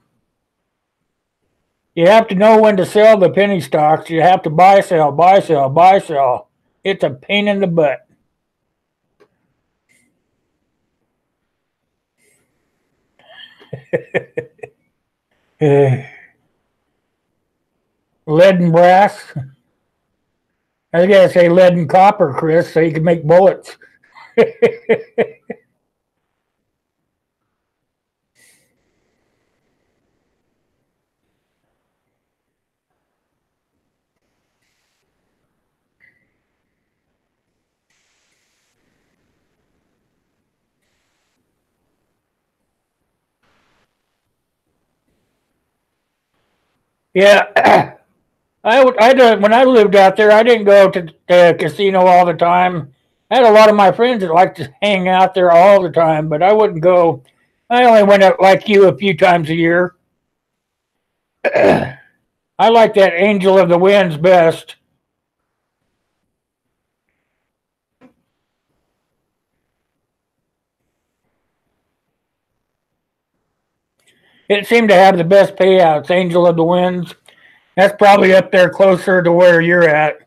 you have to know when to sell the penny stocks. You have to buy, sell, buy, sell, buy, sell. It's a pain in the butt. Lead and brass. I gotta say lead and copper, Chris, so you can make bullets. Yeah, when I lived out there, I didn't go to the casino all the time. I had a lot of my friends that liked to hang out there all the time, but I wouldn't go. I only went out like you a few times a year. I like that Angel of the Winds best. It seemed to have the best payouts, Angel of the Winds. That's probably up there closer to where you're at.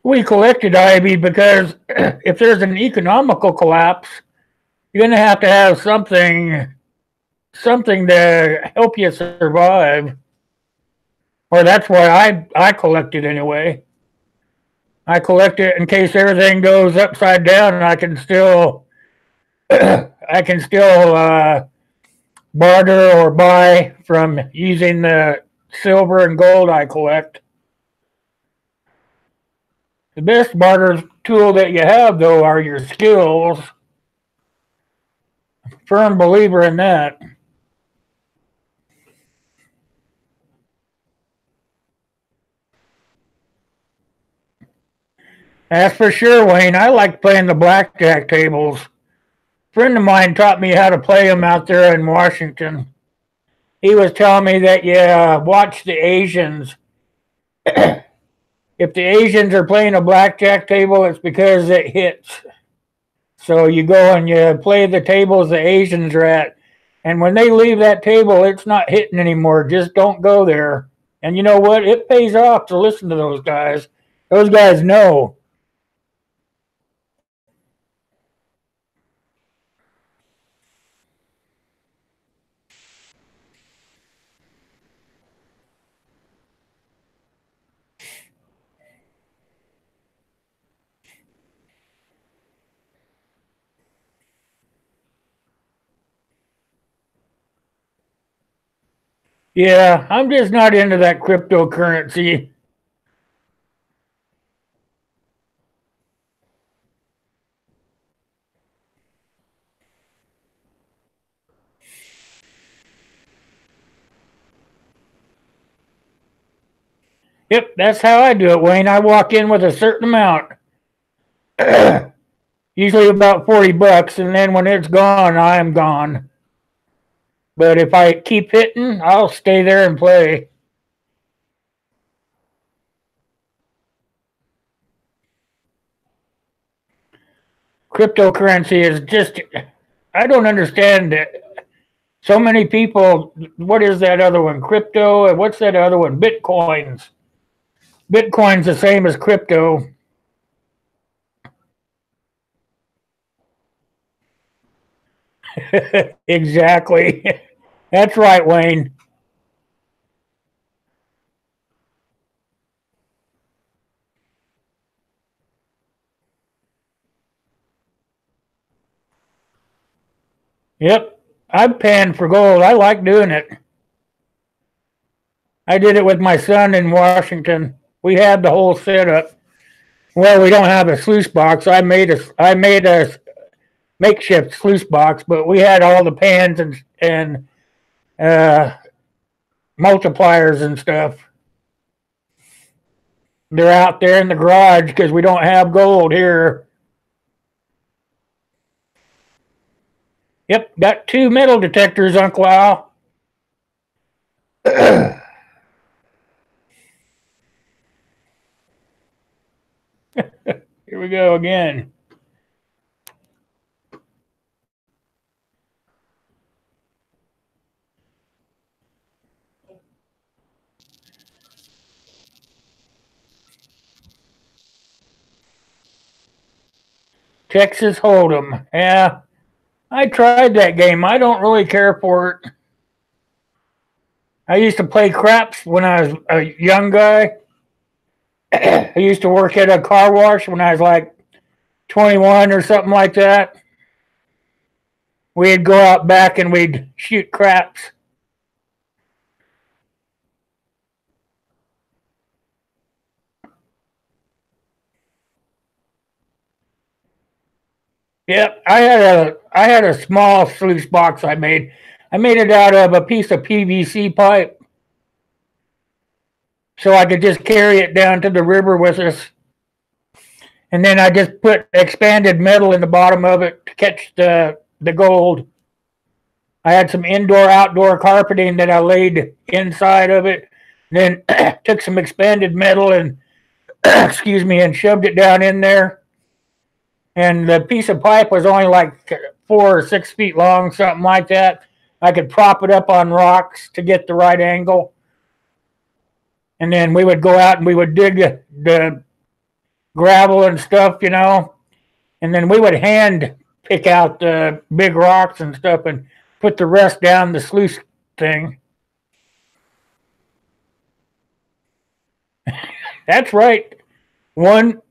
We collected Ivy because if there's an economical collapse, you're going to have something to help you survive. Or that's why I collect it anyway. I collect it in case everything goes upside down, and I can still I can still barter or buy from using the silver and gold I collect. The best barter tool that you have, though, are your skills. Firm believer in that. That's for sure, Wayne. I like playing the blackjack tables. A friend of mine taught me how to play them out there in Washington. He was telling me that watch the Asians. If the Asians are playing a blackjack table, it's because it hits. So you go and you play the tables the Asians are at. And when they leave that table, it's not hitting anymore. Just don't go there. And you know what? It pays off to listen to those guys. Those guys know. Yeah, I'm just not into that cryptocurrency. Yep, that's how I do it, Wayne. I walk in with a certain amount, usually about $40, and then when it's gone, I am gone. But if I keep hitting, I'll stay there and play. Cryptocurrency is just, I don't understand it. So many people, what is that other one? Crypto, and what's that other one? Bitcoins. Bitcoin's the same as crypto. Exactly. That's right, Wayne. Yep. I'm paying for gold. I like doing it. I did it with my son in Washington. We had the whole setup. Well, we don't have a sluice box. I made a makeshift sluice box, but we had all the pans and uh, multipliers and stuff. They're out there in the garage because we don't have gold here. Yep, got 2 metal detectors, Uncle Al. Here we go again. Texas Hold'em. Yeah, I tried that game. I don't really care for it. I used to play craps when I was a young guy. I used to work at a car wash when I was like 21 or something like that. We'd go out back and we'd shoot craps. Yep, I had a small sluice box I made. I made it out of a piece of PVC pipe, so I could just carry it down to the river with us. And then I just put expanded metal in the bottom of it to catch the gold. I had some indoor outdoor carpeting that I laid inside of it. Then took some expanded metal and excuse me, and shoved it down in there. And the piece of pipe was only like 4 or 6 feet long, something like that. I could prop it up on rocks to get the right angle. And then we would go out and we would dig the gravel and stuff, you know. And then we would hand pick out the big rocks and stuff and put the rest down the sluice thing. That's right. One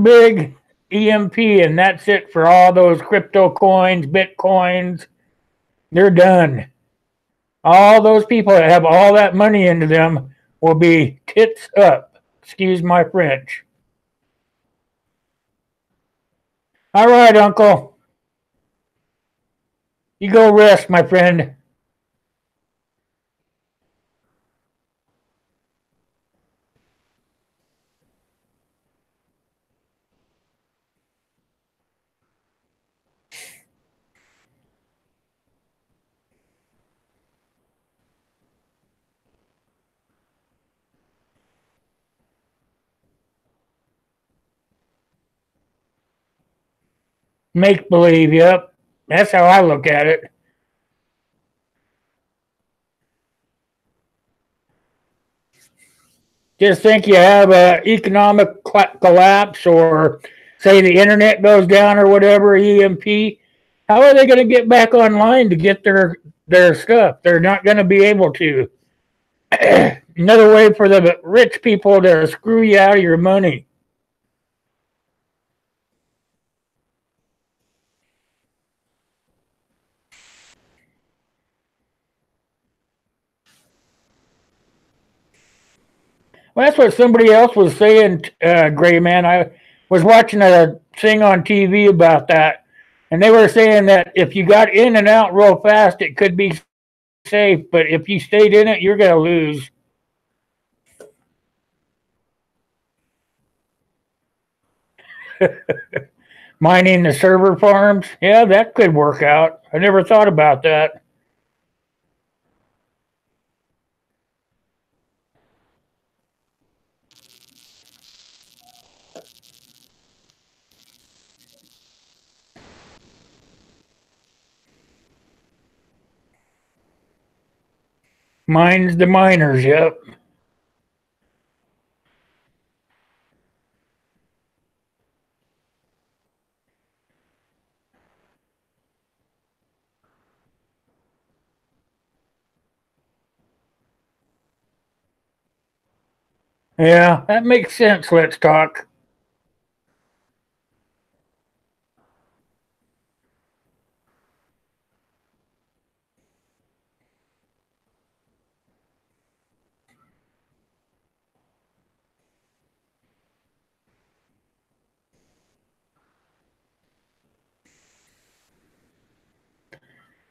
big EMP, and that's it for all those crypto coins, bitcoins. They're done. All those people that have all that money into them will be tits up. Excuse my French. All right, Uncle. You go rest, my friend. Make believe, yep. That's how I look at it. Just think you have an economic collapse or say the internet goes down or whatever, EMP. How are they going to get back online to get their stuff? They're not going to be able to. Another way for the rich people to screw you out of your money. Well, that's what somebody else was saying, Gray Man. I was watching a thing on TV about that, and they were saying that if you got in and out real fast, it could be safe, but if you stayed in it, you're going to lose. Mining the server farms, yeah, that could work out. I never thought about that. Mines the miners, yep. Yeah, that makes sense. Let's talk.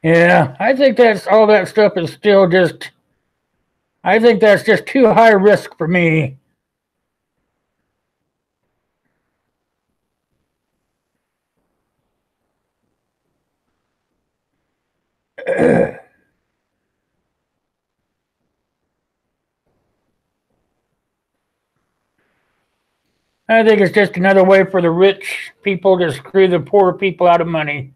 Yeah, I think that's all that stuff is still just, I think that's just too high risk for me. I think it's just another way for the rich people to screw the poor people out of money.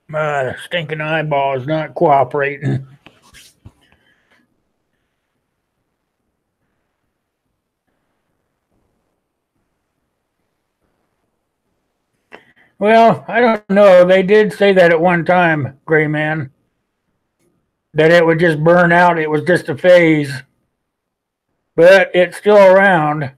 My stinking eyeball is not cooperating. Well, I don't know. They did say that at one time, Gray Man, that it would just burn out. It was just a phase, but it's still around.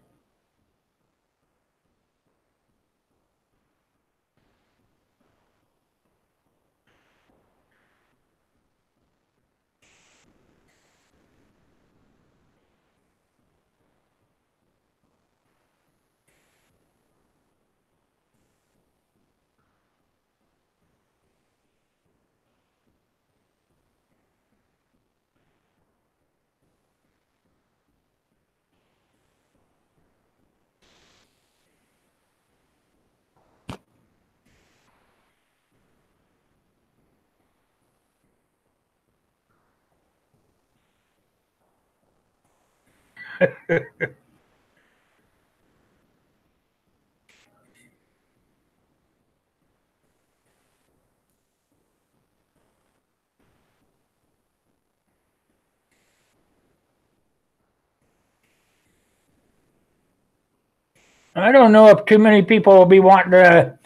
I don't know if too many people will be wanting to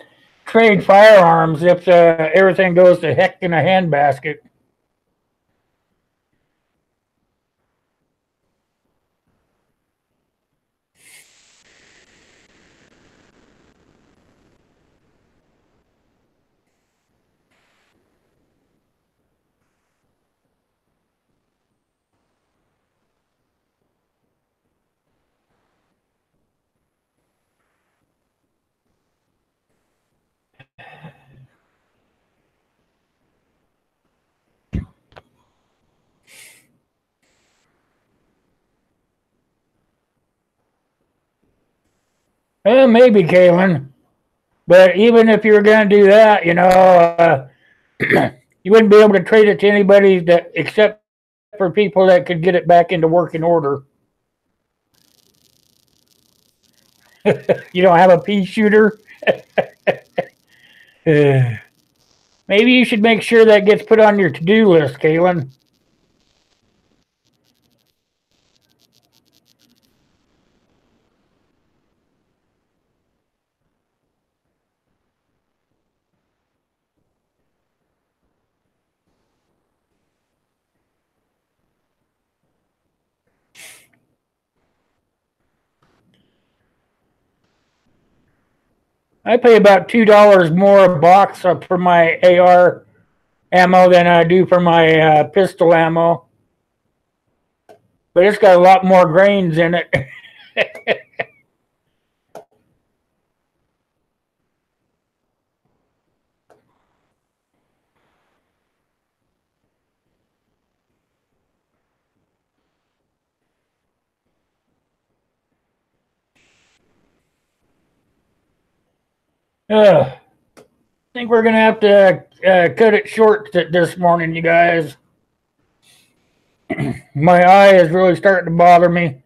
trade firearms if everything goes to heck in a handbasket. Maybe, Kalen. But even if you were going to do that, you wouldn't be able to trade it to anybody that except for people that could get it back into working order. You don't have a pea shooter. Maybe you should make sure that gets put on your to-do list, Kalen. I pay about $2 more a box for my AR ammo than I do for my pistol ammo, but it's got a lot more grains in it. I think we're gonna have to cut it short this morning, you guys. My eye is really starting to bother me.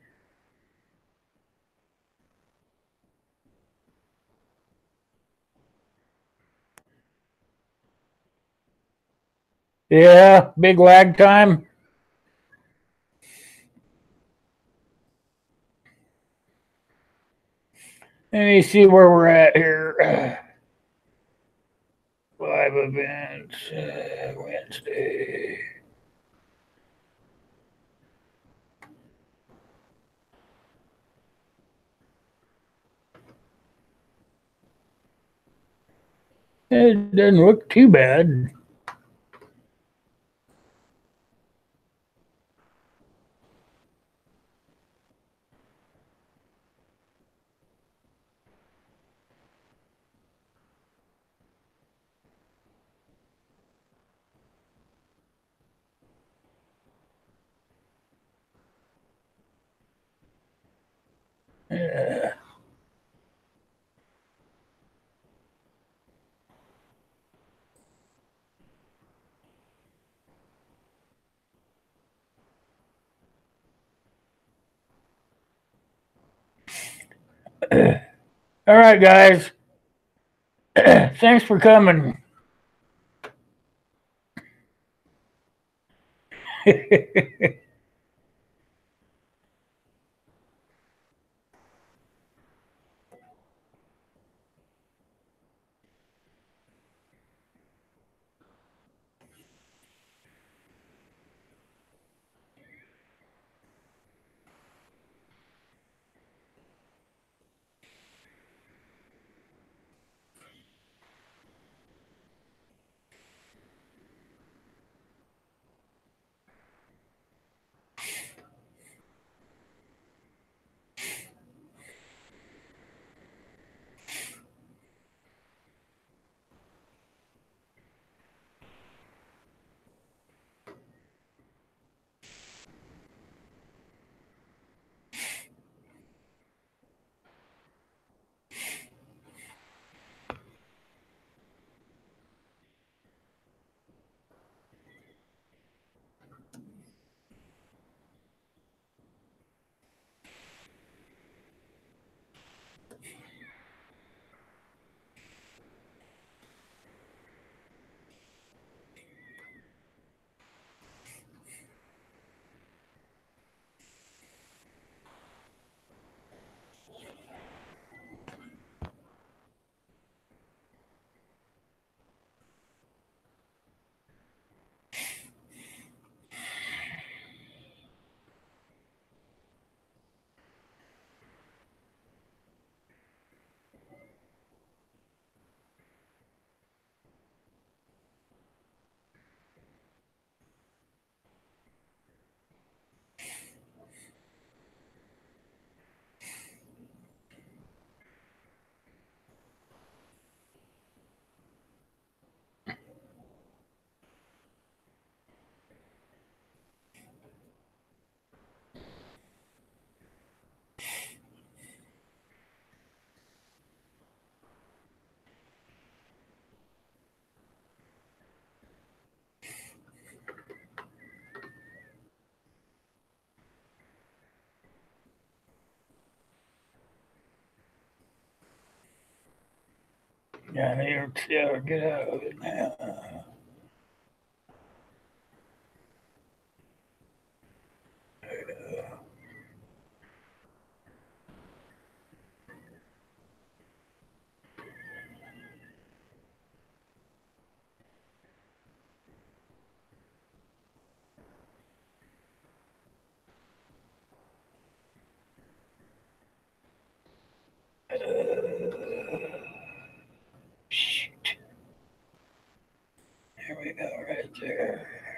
Yeah, big lag time. Let me see where we're at here. live events, Wednesday. It doesn't look too bad. Yeah. All right, guys. Thanks for coming. Down here, get out of it now. Shoot. There we go, right there.